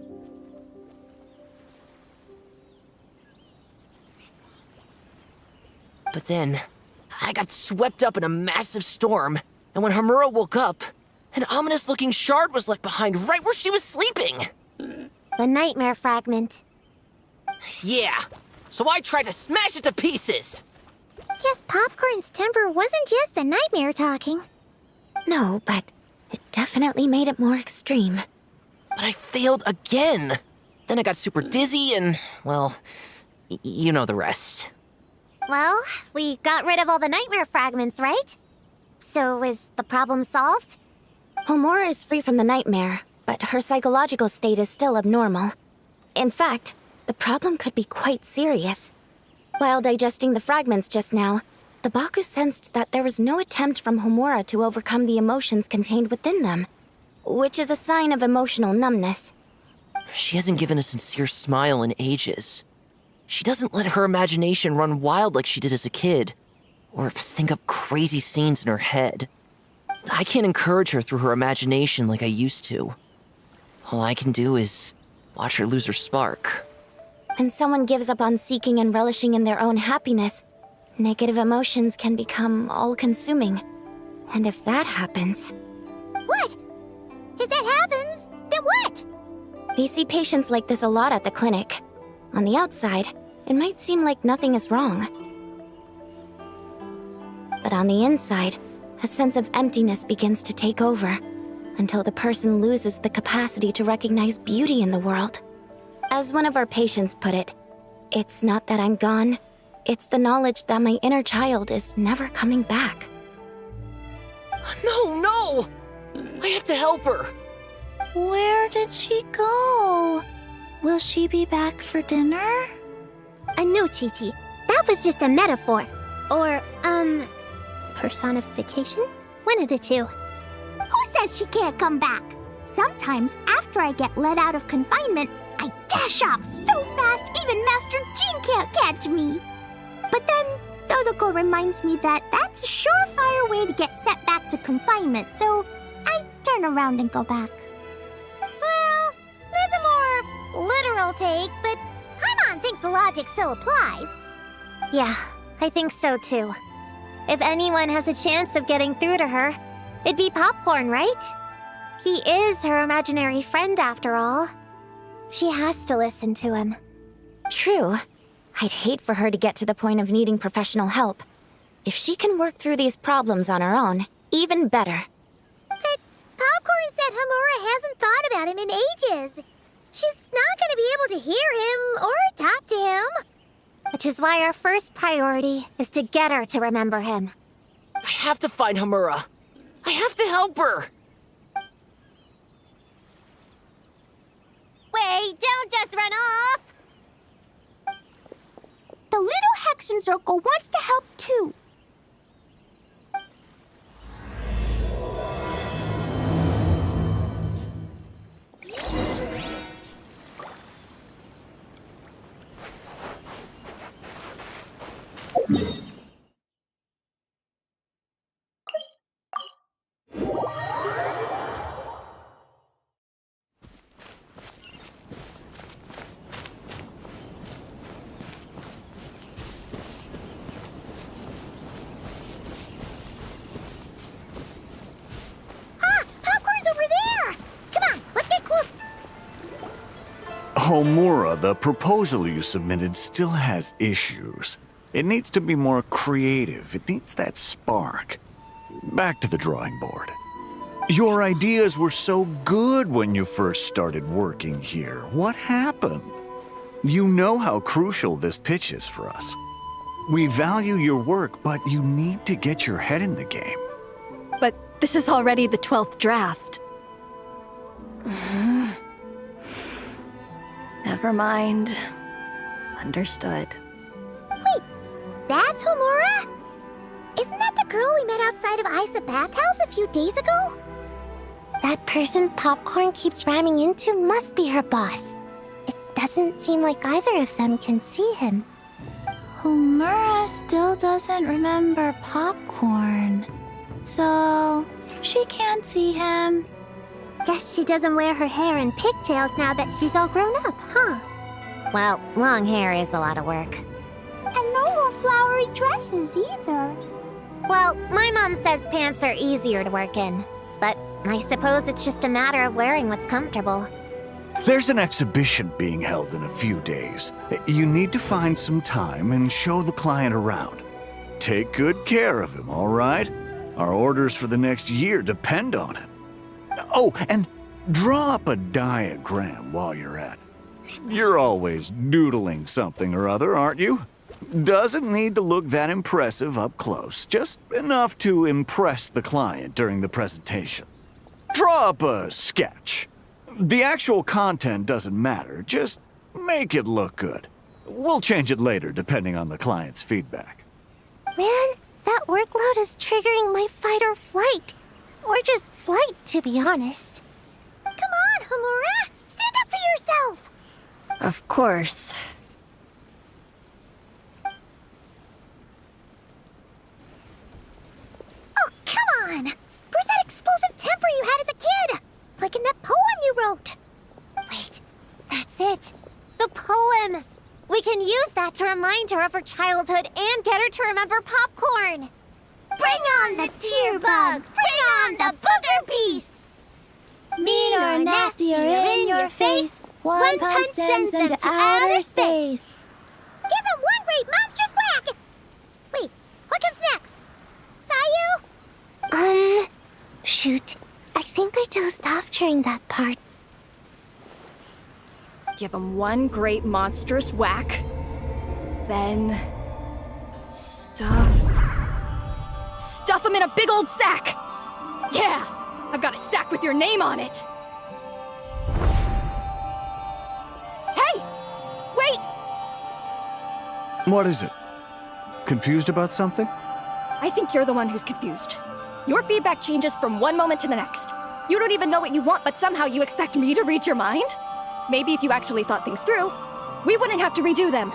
But then, I got swept up in a massive storm, and when Homura woke up, an ominous-looking shard was left behind right where she was sleeping. The nightmare fragment. Yeah, so I tried to smash it to pieces. Guess Popcorn's temper wasn't just the nightmare talking. No, but it definitely made it more extreme. But I failed again. Then I got super dizzy and, well, you know the rest. Well, we got rid of all the nightmare fragments, right? So is the problem solved? Homura is free from the nightmare, but her psychological state is still abnormal. In fact, the problem could be quite serious. While digesting the fragments just now, the Baku sensed that there was no attempt from Homura to overcome the emotions contained within them, which is a sign of emotional numbness. She hasn't given a sincere smile in ages. She doesn't let her imagination run wild like she did as a kid, or think up crazy scenes in her head. I can't encourage her through her imagination like I used to. All I can do is watch her lose her spark. When someone gives up on seeking and relishing in their own happiness, negative emotions can become all-consuming. And if that happens... What? If that happens, then what? We see patients like this a lot at the clinic. On the outside, it might seem like nothing is wrong. But on the inside, a sense of emptiness begins to take over, until the person loses the capacity to recognize beauty in the world. As one of our patients put it, it's not that I'm gone, it's the knowledge that my inner child is never coming back. No! I have to help her! Where did she go? Will she be back for dinner? No, Chi-Chi. That was just a metaphor. Or, personification? One of the two. Who says she can't come back? Sometimes, after I get let out of confinement, I dash off so fast even Master Jean can't catch me. But then, Dodoko reminds me that that's a surefire way to get sent back to confinement, so I turn around and go back. Well, there's a more literal take, but Paimon thinks the logic still applies. Yeah, I think so too. If anyone has a chance of getting through to her, it'd be Popcorn, right? He is her imaginary friend after all. She has to listen to him. True. I'd hate for her to get to the point of needing professional help. If she can work through these problems on her own, even better. But Popcorn said Homura hasn't thought about him in ages. She's not going to be able to hear him or talk to him. Which is why our first priority is to get her to remember him. I have to find Homura. I have to help her! Wait, don't just run off! The little Hexenzirkel wants to help too. Popcorn's over there! Come on, let's get close. Homura, the proposal you submitted still has issues. It needs to be more creative. It needs that spark. Back to the drawing board. Your ideas were so good when you first started working here. What happened? You know how crucial this pitch is for us. We value your work, but you need to get your head in the game. But this is already the 12th draft. Never mind. Understood. That's Homura? Isn't that the girl we met outside of Isa Bathhouse a few days ago? That person Popcorn keeps ramming into must be her boss. It doesn't seem like either of them can see him. Homura still doesn't remember Popcorn. So, she can't see him. Guess she doesn't wear her hair in pigtails now that she's all grown up, huh? Well, long hair is a lot of work. And no more flowery dresses either. Well, my mom says pants are easier to work in. But I suppose it's just a matter of wearing what's comfortable. There's an exhibition being held in a few days. You need to find some time and show the client around. Take good care of him, all right? Our orders for the next year depend on it. Oh, and draw up a diagram while you're at it. You're always doodling something or other, aren't you? Doesn't need to look that impressive up close, just enough to impress the client during the presentation. Draw up a sketch. The actual content doesn't matter, just make it look good. We'll change it later depending on the client's feedback. Man, that workload is triggering my fight or flight. Or just flight, to be honest. Come on, Homura! Stand up for yourself! Of course. Oh, come on! Where's that explosive temper you had as a kid? Like in that poem you wrote. Wait, that's it. The poem. We can use that to remind her of her childhood and get her to remember popcorn. Bring on the tear bugs! Bring on the booger beasts! Mean or nasty or in your face, one punch sends them to outer space. Give them one great monstrous whack! Wait, what comes next? Sayu? Shoot. I think I dozed off during that part. Give him one great monstrous whack. Then... Stuff him in a big old sack! Yeah! I've got a sack with your name on it! Hey! Wait! What is it? Confused about something? I think you're the one who's confused. Your feedback changes from one moment to the next. You don't even know what you want, but somehow you expect me to read your mind? Maybe if you actually thought things through, we wouldn't have to redo them.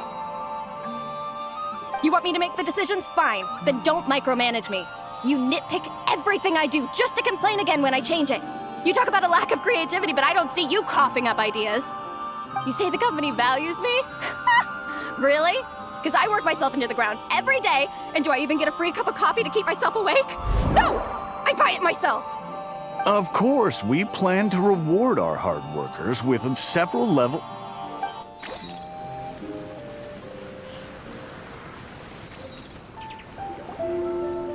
You want me to make the decisions? Fine. Then don't micromanage me. You nitpick everything I do just to complain again when I change it. You talk about a lack of creativity, but I don't see you coughing up ideas. You say the company values me? Really? Because I work myself into the ground every day, and do I even get a free cup of coffee to keep myself awake? No! I buy it myself! Of course, we plan to reward our hard workers with several level...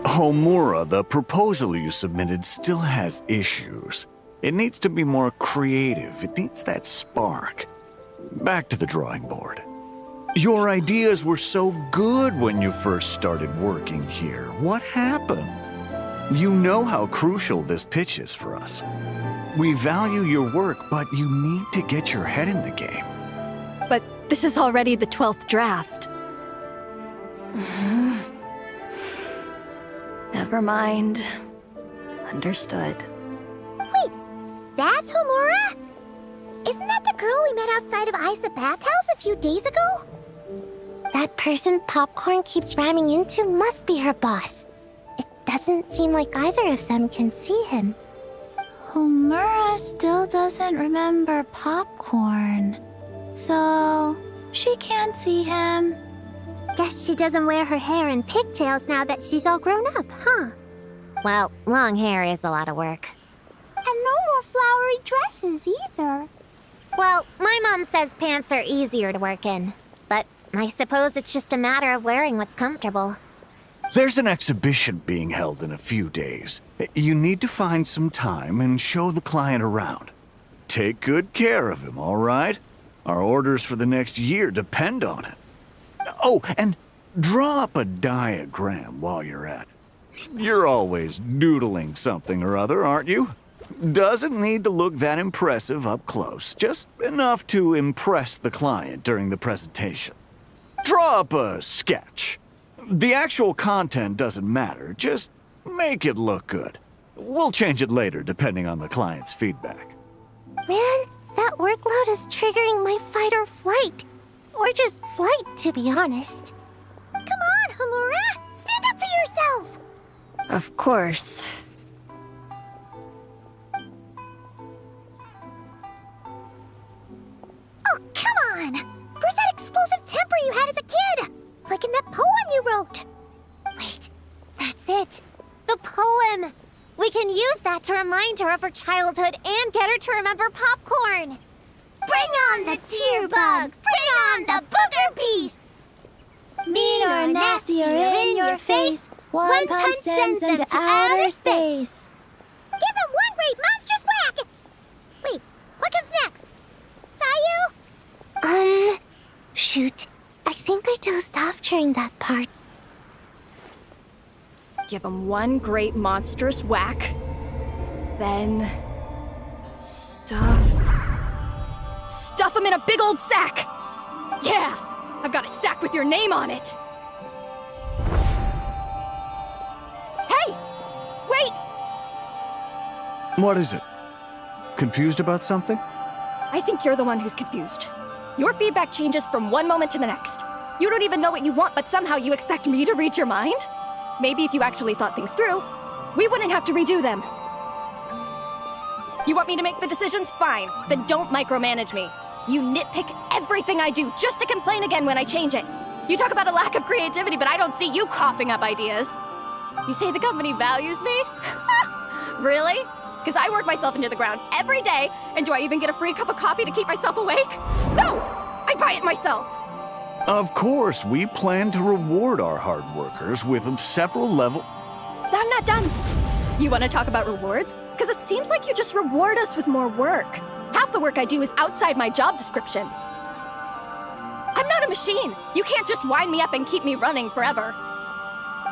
Homura, the proposal you submitted still has issues. It needs to be more creative. It needs that spark. Back to the drawing board. Your ideas were so good when you first started working here. What happened? You know how crucial this pitch is for us. We value your work, but you need to get your head in the game. But this is already the 12th draft. Never mind. Understood. Wait, that's Homura? Isn't that the girl we met outside of Isa Bathhouse a few days ago? That person Popcorn keeps ramming into must be her boss. It doesn't seem like either of them can see him. Homura still doesn't remember Popcorn. So, she can't see him. Guess she doesn't wear her hair in pigtails now that she's all grown up, huh? Well, long hair is a lot of work. And no more flowery dresses either. Well, my mom says pants are easier to work in. But I suppose it's just a matter of wearing what's comfortable. There's an exhibition being held in a few days. You need to find some time and show the client around. Take good care of him, all right? Our orders for the next year depend on it. Oh, and draw up a diagram while you're at it. You're always doodling something or other, aren't you? Doesn't need to look that impressive up close, just enough to impress the client during the presentation. Draw up a sketch. The actual content doesn't matter, just make it look good. We'll change it later depending on the client's feedback. Man, that workload is triggering my fight or flight. Or just flight, to be honest. Come on, Homura! Stand up for yourself! Of course. Oh, come on! Where's that explosive temper you had as a kid? Like in that poem you wrote. Wait, that's it. The poem. We can use that to remind her of her childhood and get her to remember popcorn. Bring on the tear bugs! Bring on the booger beasts! Mean or nasty or in your face, one punch sends them to outer space. Give them one great monstrous whack! Wait, what comes next? Sayu? Shoot. I think I dozed off during that part. Give them one great monstrous whack. Then... Stuff them in a big old sack! Yeah! I've got a sack with your name on it! Hey! Wait! What is it? Confused about something? I think you're the one who's confused. Your feedback changes from one moment to the next. You don't even know what you want, but somehow you expect me to read your mind? Maybe if you actually thought things through, we wouldn't have to redo them. You want me to make the decisions? Fine. Then don't micromanage me. You nitpick everything I do just to complain again when I change it. You talk about a lack of creativity, but I don't see you coughing up ideas. You say the company values me? Really? Because I work myself into the ground every day, and do I even get a free cup of coffee to keep myself awake? No! I buy it myself! Of course, we plan to reward our hard workers with several level... I'm not done. You want to talk about rewards? Because it seems like you just reward us with more work. Half the work I do is outside my job description. I'm not a machine. You can't just wind me up and keep me running forever.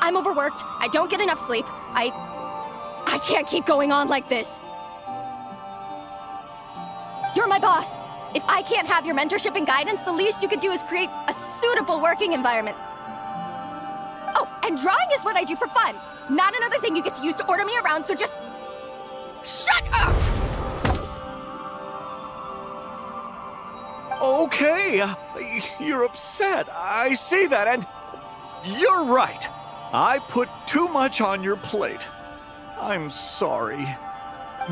I'm overworked. I don't get enough sleep. I can't keep going on like this. You're my boss. If I can't have your mentorship and guidance, the least you could do is create a suitable working environment. Oh, and drawing is what I do for fun. Not another thing you get to use to order me around, so just... shut up! Okay, you're upset. I see that, and you're right. I put too much on your plate. I'm sorry.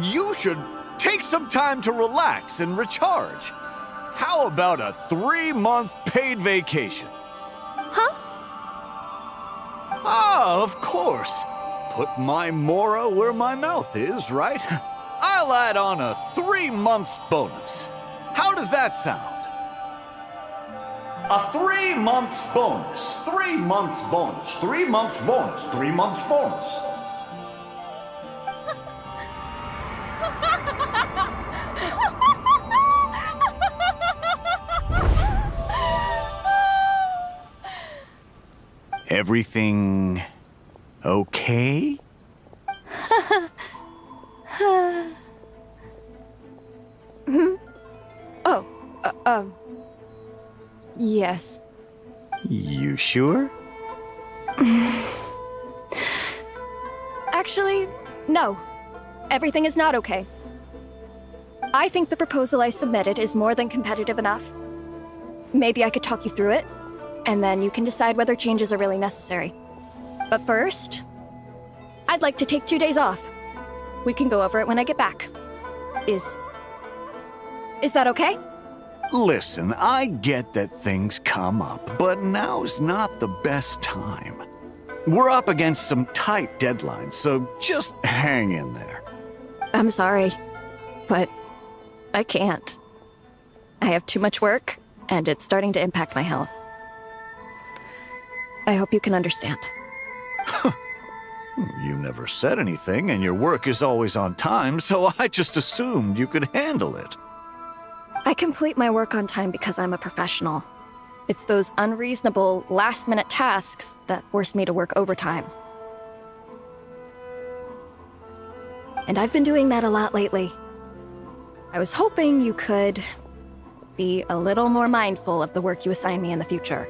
You should take some time to relax and recharge. How about a 3-month paid vacation? Huh? Ah, of course. Put my mora where my mouth is, right? I'll add on a 3 months bonus. How does that sound? A 3 months bonus. 3 months bonus. 3 months bonus. 3 months bonus. Everything okay? Yes. You sure? Actually, no. Everything is not okay. I think the proposal I submitted is more than competitive enough. Maybe I could talk you through it, and then you can decide whether changes are really necessary. But first, I'd like to take 2 days off. We can go over it when I get back. Is that okay? Listen, I get that things come up, but now's not the best time. We're up against some tight deadlines, so just hang in there. I'm sorry, but I can't. I have too much work, and it's starting to impact my health. I hope you can understand. You never said anything, and your work is always on time, so I just assumed you could handle it. I complete my work on time because I'm a professional. It's those unreasonable, last-minute tasks that force me to work overtime. And I've been doing that a lot lately. I was hoping you could be a little more mindful of the work you assign me in the future.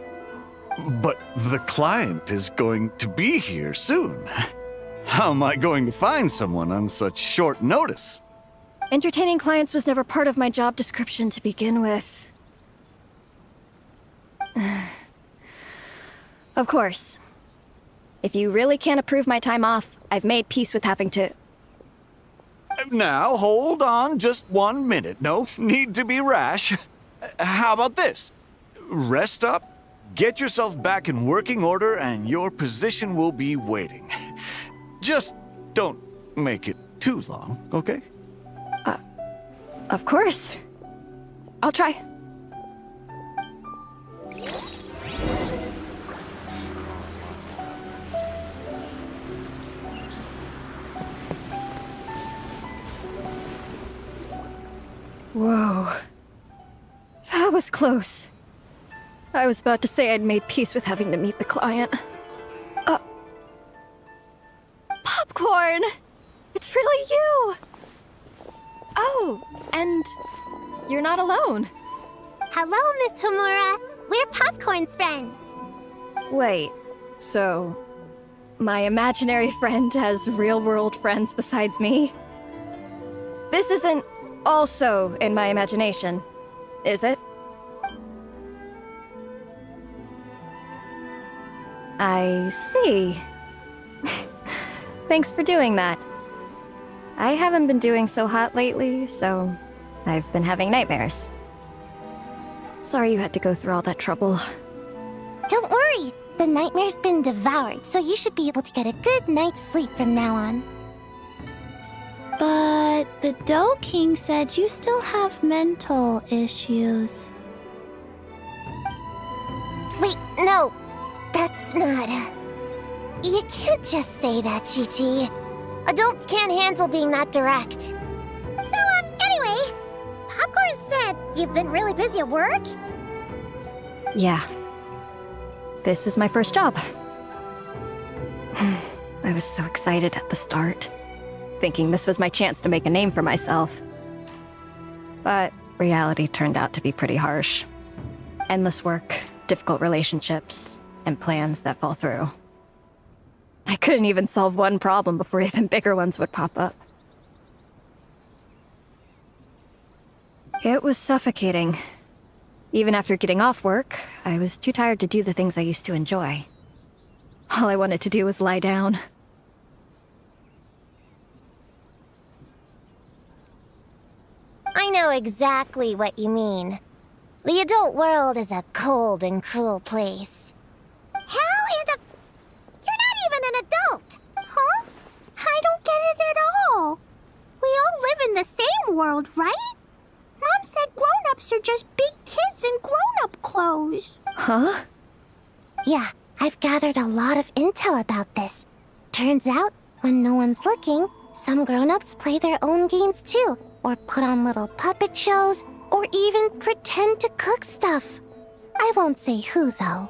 But the client is going to be here soon. How am I going to find someone on such short notice? Entertaining clients was never part of my job description to begin with. Of course. If you really can't approve my time off, I've made peace with having to... Now, hold on just 1 minute. No need to be rash. How about this? Rest up, get yourself back in working order, and your position will be waiting. Just don't make it too long, okay? Of course. I'll try. Whoa. That was close. I was about to say I'd made peace with having to meet the client. Popcorn! It's really you! Oh, and you're not alone. Hello, Miss Homura. We're Popcorn's friends. Wait, so my imaginary friend has real-world friends besides me? This isn't also in my imagination, is it? I see. Thanks for doing that. I haven't been doing so hot lately, so I've been having nightmares. Sorry you had to go through all that trouble. Don't worry. The nightmare's been devoured, so you should be able to get a good night's sleep from now on. But the Doe King said you still have mental issues. Wait, no. That's not... You can't just say that, Chi-Chi. Adults can't handle being that direct. So, anyway, Popcorn said you've been really busy at work? Yeah. This is my first job. I was so excited at the start, thinking this was my chance to make a name for myself. But reality turned out to be pretty harsh. Endless work, difficult relationships, and plans that fall through. I couldn't even solve one problem before even bigger ones would pop up. It was suffocating. Even after getting off work, I was too tired to do the things I used to enjoy. All I wanted to do was lie down. I know exactly what you mean. The adult world is a cold and cruel place. How in the... You're not even an adult! Huh? I don't get it at all. We all live in the same world, right? Mom said grown-ups are just big kids in grown-up clothes. Huh? Yeah, I've gathered a lot of intel about this. Turns out, when no one's looking, some grown-ups play their own games too, or put on little puppet shows, or even pretend to cook stuff. I won't say who, though.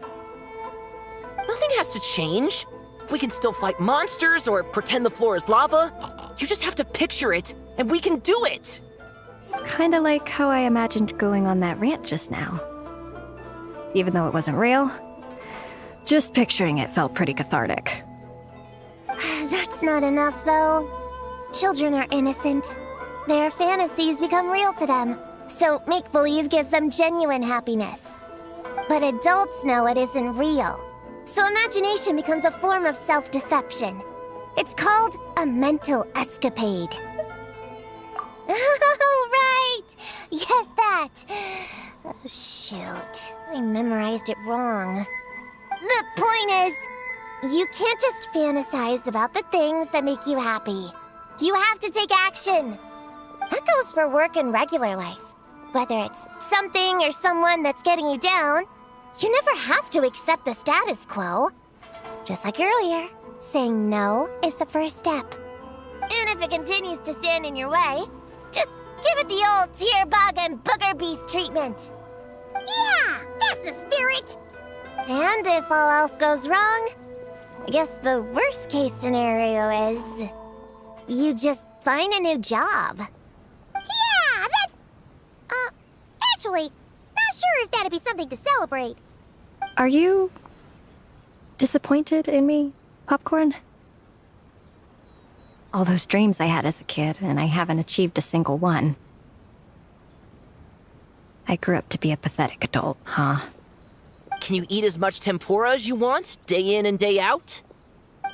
Nothing has to change. We can still fight monsters or pretend the floor is lava. You just have to picture it, and we can do it! Kinda like how I imagined going on that rant just now. Even though it wasn't real, just picturing it felt pretty cathartic. That's not enough, though. Children are innocent. Their fantasies become real to them, so make-believe gives them genuine happiness. But adults know it isn't real, so imagination becomes a form of self-deception. It's called a mental escapade. Oh, right! Yes, that! Oh, shoot. I memorized it wrong. The point is, you can't just fantasize about the things that make you happy. You have to take action. That goes for work and regular life. Whether it's something or someone that's getting you down, you never have to accept the status quo. Just like earlier, saying no is the first step. And if it continues to stand in your way, just give it the old tear bug and booger beast treatment. Yeah, that's the spirit! And if all else goes wrong, I guess the worst case scenario is you just find a new job. Yeah, that's... actually, not sure if that'd be something to celebrate. Are you disappointed in me, Popcorn? All those dreams I had as a kid, and I haven't achieved a single one. I grew up to be a pathetic adult, huh? Can you eat as much tempura as you want, day in and day out?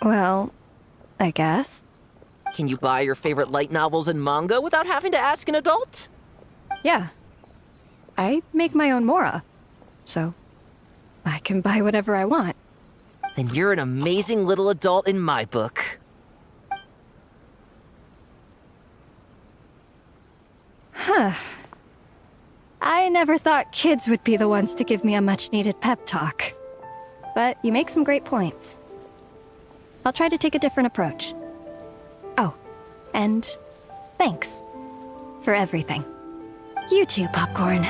Well, I guess. Can you buy your favorite light novels and manga without having to ask an adult? Yeah. I make my own mora, so I can buy whatever I want. Then you're an amazing little adult in my book. Huh. I I never thought kids would be the ones to give me a much-needed pep talk. But you make some great points. I'll try to take a different approach. Oh, and thanks for everything. You too, Popcorn.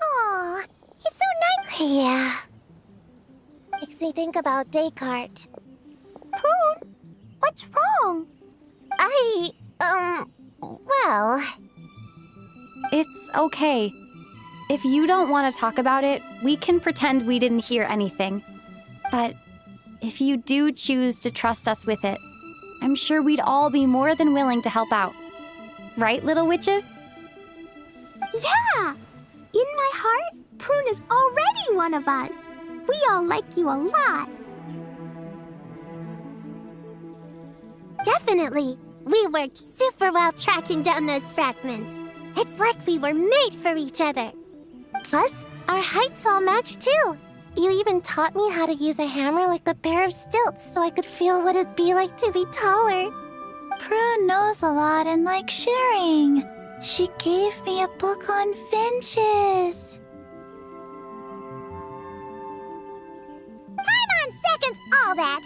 Aw, it's so nice. Yeah. Makes me think about Descartes. Prune, what's wrong? Well... It's okay. If you don't want to talk about it, we can pretend we didn't hear anything. But if you do choose to trust us with it, I'm sure we'd all be more than willing to help out. Right, little witches? Yeah! In my heart, Prune is already one of us. We all like you a lot. Definitely. We worked super well tracking down those fragments. It's like we were made for each other. Plus, our heights all match too. You even taught me how to use a hammer like a pair of stilts so I could feel what it'd be like to be taller. Prune knows a lot and likes sharing. She gave me a book on finches. Time on seconds, all that.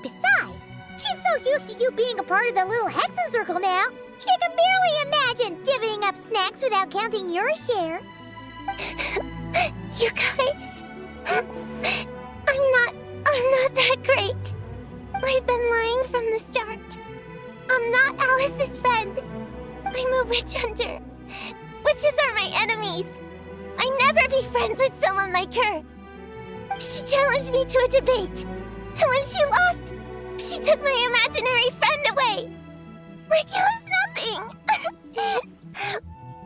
Besides, she's so used to you being a part of the little Hexenzirkel now, she can barely imagine divvying up snacks without counting your share. You guys, I'm not that great. I've been lying from the start. I'm not Alice's friend. I'm a witch hunter. Witches are my enemies. I never be friends with someone like her. She challenged me to a debate, and when she lost, she took my imaginary friend away. Like it was nothing.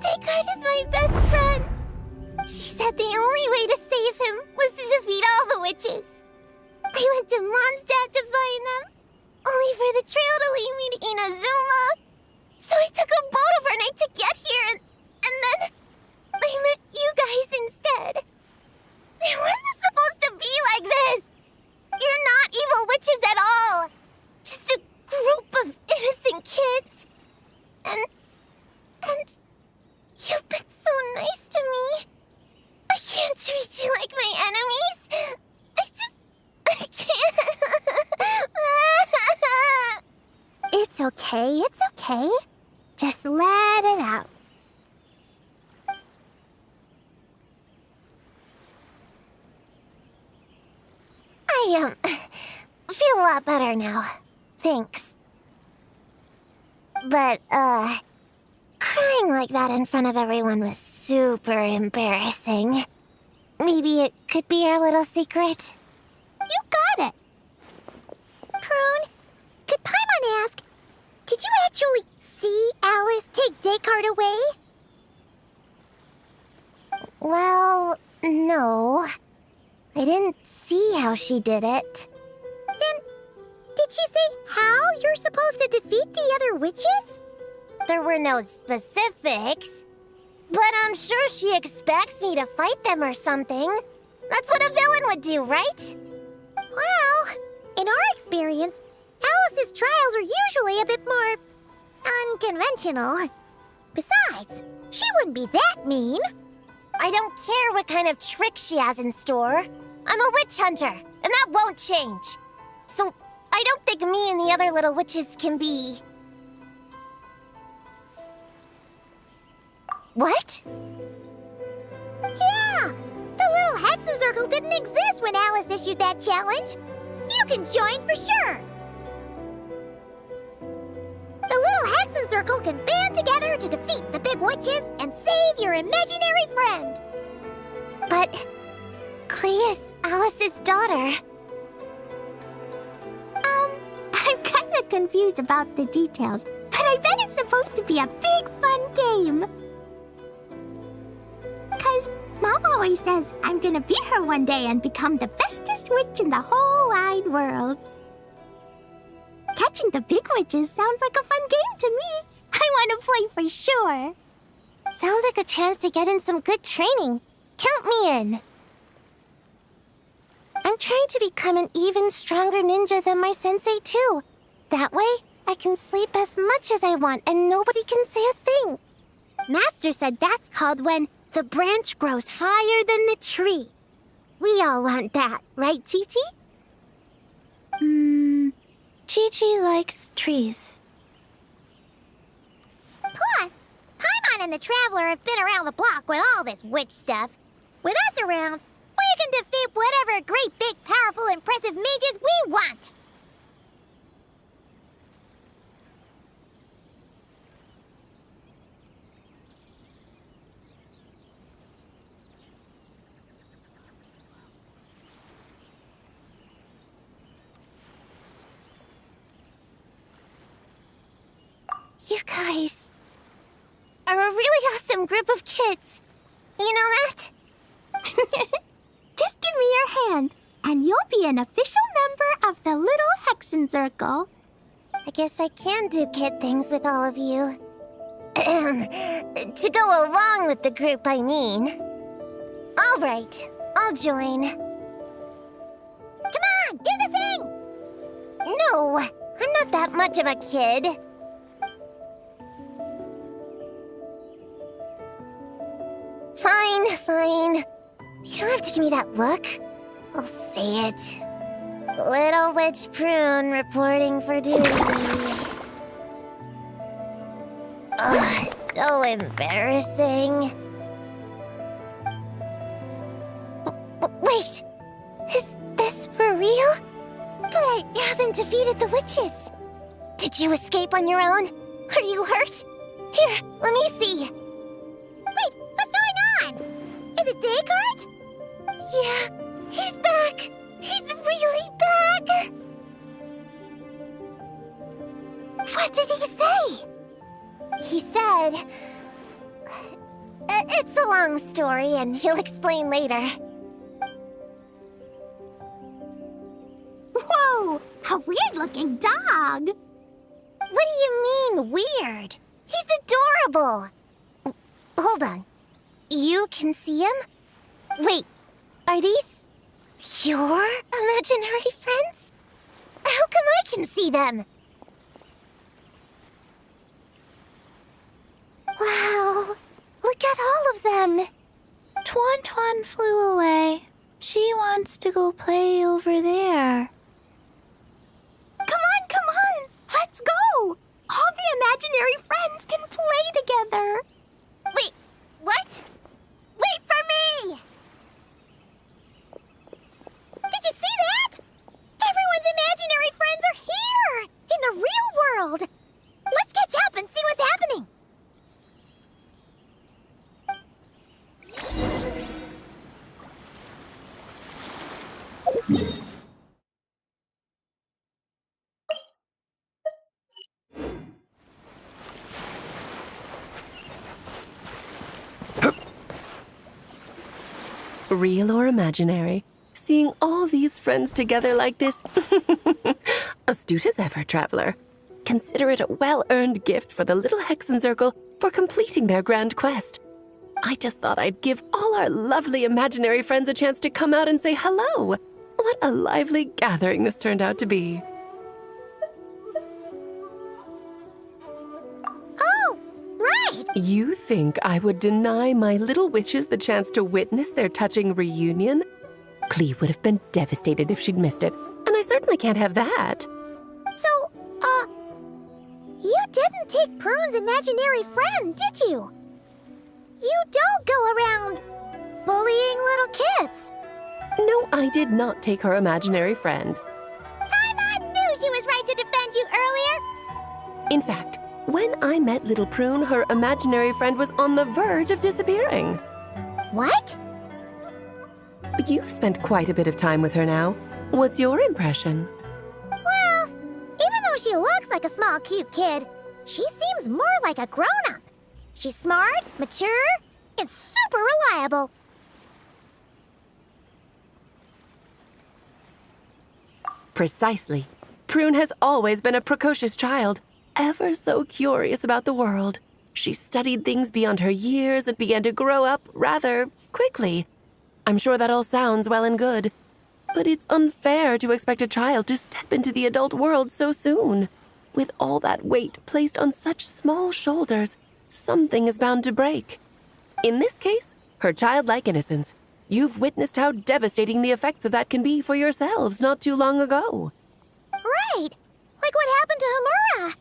Descartes is my best friend. She said the only way to save him was to defeat all the witches. I went to Mondstadt to find them, only for the trail to lead me to Inazuma. So I took a boat overnight to get here, and then I met you guys instead. It wasn't supposed to be like this. You're not evil witches at all. Just a group of innocent kids. And you've been so nice to me. I can't treat you like my enemies. I can't. It's okay. Just let it out. I feel a lot better now. Thanks. But, crying like that in front of everyone was super embarrassing. Maybe it could be our little secret? You got it. Prune, could Paimon ask, did you actually see Alice take Descartes away? Well, no. I didn't see how she did it. Then, did she say how you're supposed to defeat the other witches? There were no specifics. But I'm sure she expects me to fight them or something. That's what a villain would do, right? Well, in our experience, Alice's trials are usually a bit more unconventional. Besides, she wouldn't be that mean. I don't care what kind of trick she has in store. I'm a witch hunter, and that won't change. So I don't think me and the other little witches can be... What? Yeah! The little Hexenzirkel didn't exist when Alice issued that challenge. You can join for sure! The little Hexenzirkel can band together to defeat the big witches and save your imaginary friend! But... Klee is Alice's daughter. I'm kinda confused about the details, but I bet it's supposed to be a big fun game. 'Cause Mom always says I'm gonna beat her one day and become the bestest witch in the whole wide world. Catching the big witches sounds like a fun game to me. I want to play for sure. Sounds like a chance to get in some good training. Count me in. I'm trying to become an even stronger ninja than my sensei, too. That way, I can sleep as much as I want and nobody can say a thing. Master said that's called when the branch grows higher than the tree. We all want that, right, Chi-Chi? Chi-Chi likes trees. Plus, Paimon and the Traveler have been around the block with all this witch stuff. With us around, we can defeat whatever great, big, powerful, impressive mages we want. You guys are a really awesome group of kids. You know that? Just give me your hand, and you'll be an official member of the little Hexenzirkel. I guess I can do kid things with all of you. To go along with the group, I mean. All right, I'll join. Come on, do the thing! No, I'm not that much of a kid. Fine. You don't have to give me that look. I'll say it. Little Witch Prune reporting for duty. Ugh, so embarrassing. Wait, is this for real? But I haven't defeated the witches. Did you escape on your own? Are you hurt? Here, let me see. Wait, what's going on? Is it Descartes? Yeah, he's back. He's really back. What did he say? He said... it's a long story, and he'll explain later. Whoa, a weird-looking dog. What do you mean, weird? He's adorable. Hold on. You can see him? Wait, are these your imaginary friends? How come I can see them? Wow, look at all of them. Tuan flew away. She wants to go play over there. Come on, let's go. All the imaginary friends can play together. Wait, what? Wait for me! Did you see that? Everyone's imaginary friends are here! In the real world! Let's catch up and see what's happening! Real or imaginary, seeing all these friends together like this, astute as ever, Traveler. Consider it a well-earned gift for the little Hexenzirkel for completing their grand quest. I just thought I'd give all our lovely imaginary friends a chance to come out and say hello. What a lively gathering this turned out to be. Oh, right! You think I would deny my little witches the chance to witness their touching reunion? Klee would have been devastated if she'd missed it, and I certainly can't have that. So, you didn't take Prune's imaginary friend, did you? You don't go around bullying little kids. No, I did not take her imaginary friend. Paimon knew she was right to defend you earlier. In fact, when I met little Prune, her imaginary friend was on the verge of disappearing. What? You've spent quite a bit of time with her now. What's your impression? Well, even though she looks like a small, cute kid, she seems more like a grown-up. She's smart, mature, and super reliable. Precisely. Prune has always been a precocious child, ever so curious about the world. She studied things beyond her years and began to grow up rather quickly. I'm sure that all sounds well and good, but it's unfair to expect a child to step into the adult world so soon. With all that weight placed on such small shoulders, something is bound to break. In this case, her childlike innocence. You've witnessed how devastating the effects of that can be for yourselves not too long ago. Right! Like what happened to Hamura.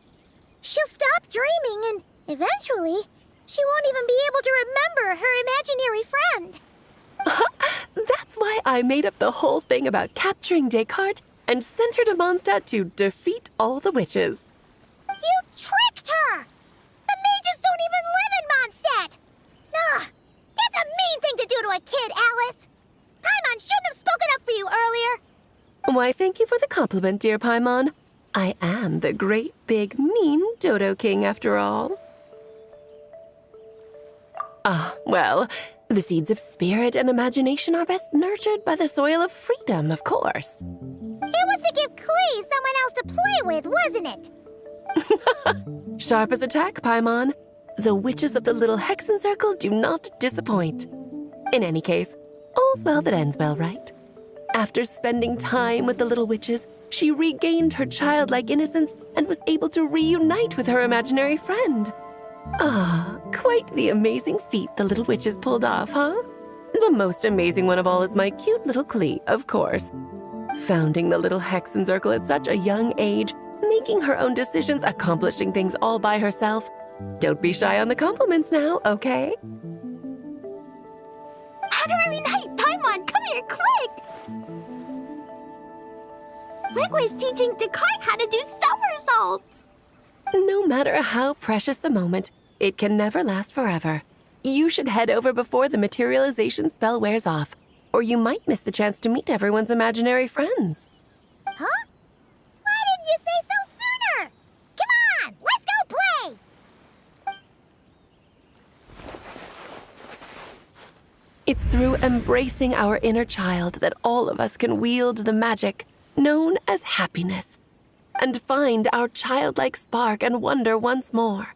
She'll stop dreaming and eventually, she won't even be able to remember her imaginary friend. That's why I made up the whole thing about capturing Descartes and sent her to Mondstadt to defeat all the witches. You tricked her! The mages don't even live in Mondstadt! Ugh! That's a mean thing to do to a kid, Alice! Paimon shouldn't have spoken up for you earlier! Why, thank you for the compliment, dear Paimon. I am the great, big, mean Dodo King, after all. Well, the seeds of spirit and imagination are best nurtured by the soil of freedom, of course. It was to give Klee someone else to play with, wasn't it? Sharp as a tack, Paimon. The witches of the little Hexenzirkel do not disappoint. In any case, all's well that ends well, right? After spending time with the little witches, she regained her childlike innocence and was able to reunite with her imaginary friend. Quite the amazing feat the little witches pulled off, huh? The most amazing one of all is my cute little Klee, of course. Founding the little Hexenzirkel at such a young age, making her own decisions, accomplishing things all by herself. Don't be shy on the compliments now, okay? Honorary Knight, Paimon, come here quick! Wegway's teaching Descartes how to do somersaults! No matter how precious the moment, it can never last forever. You should head over before the materialization spell wears off, or you might miss the chance to meet everyone's imaginary friends. Huh? Why didn't you say so sooner? Come on, let's go play! It's through embracing our inner child that all of us can wield the magic known as happiness and find our childlike spark and wonder once more.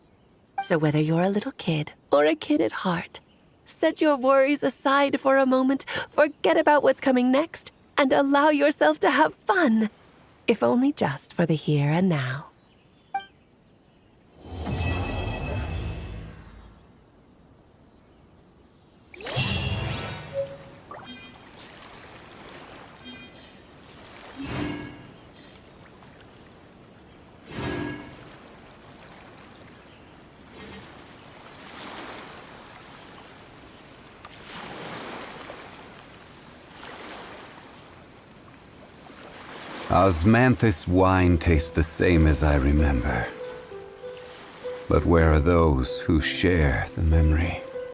So whether you're a little kid or a kid at heart, set your worries aside for a moment, forget about what's coming next, and allow yourself to have fun, if only just for the here and now. Osmanthus wine tastes the same as I remember. But where are those who share the memory?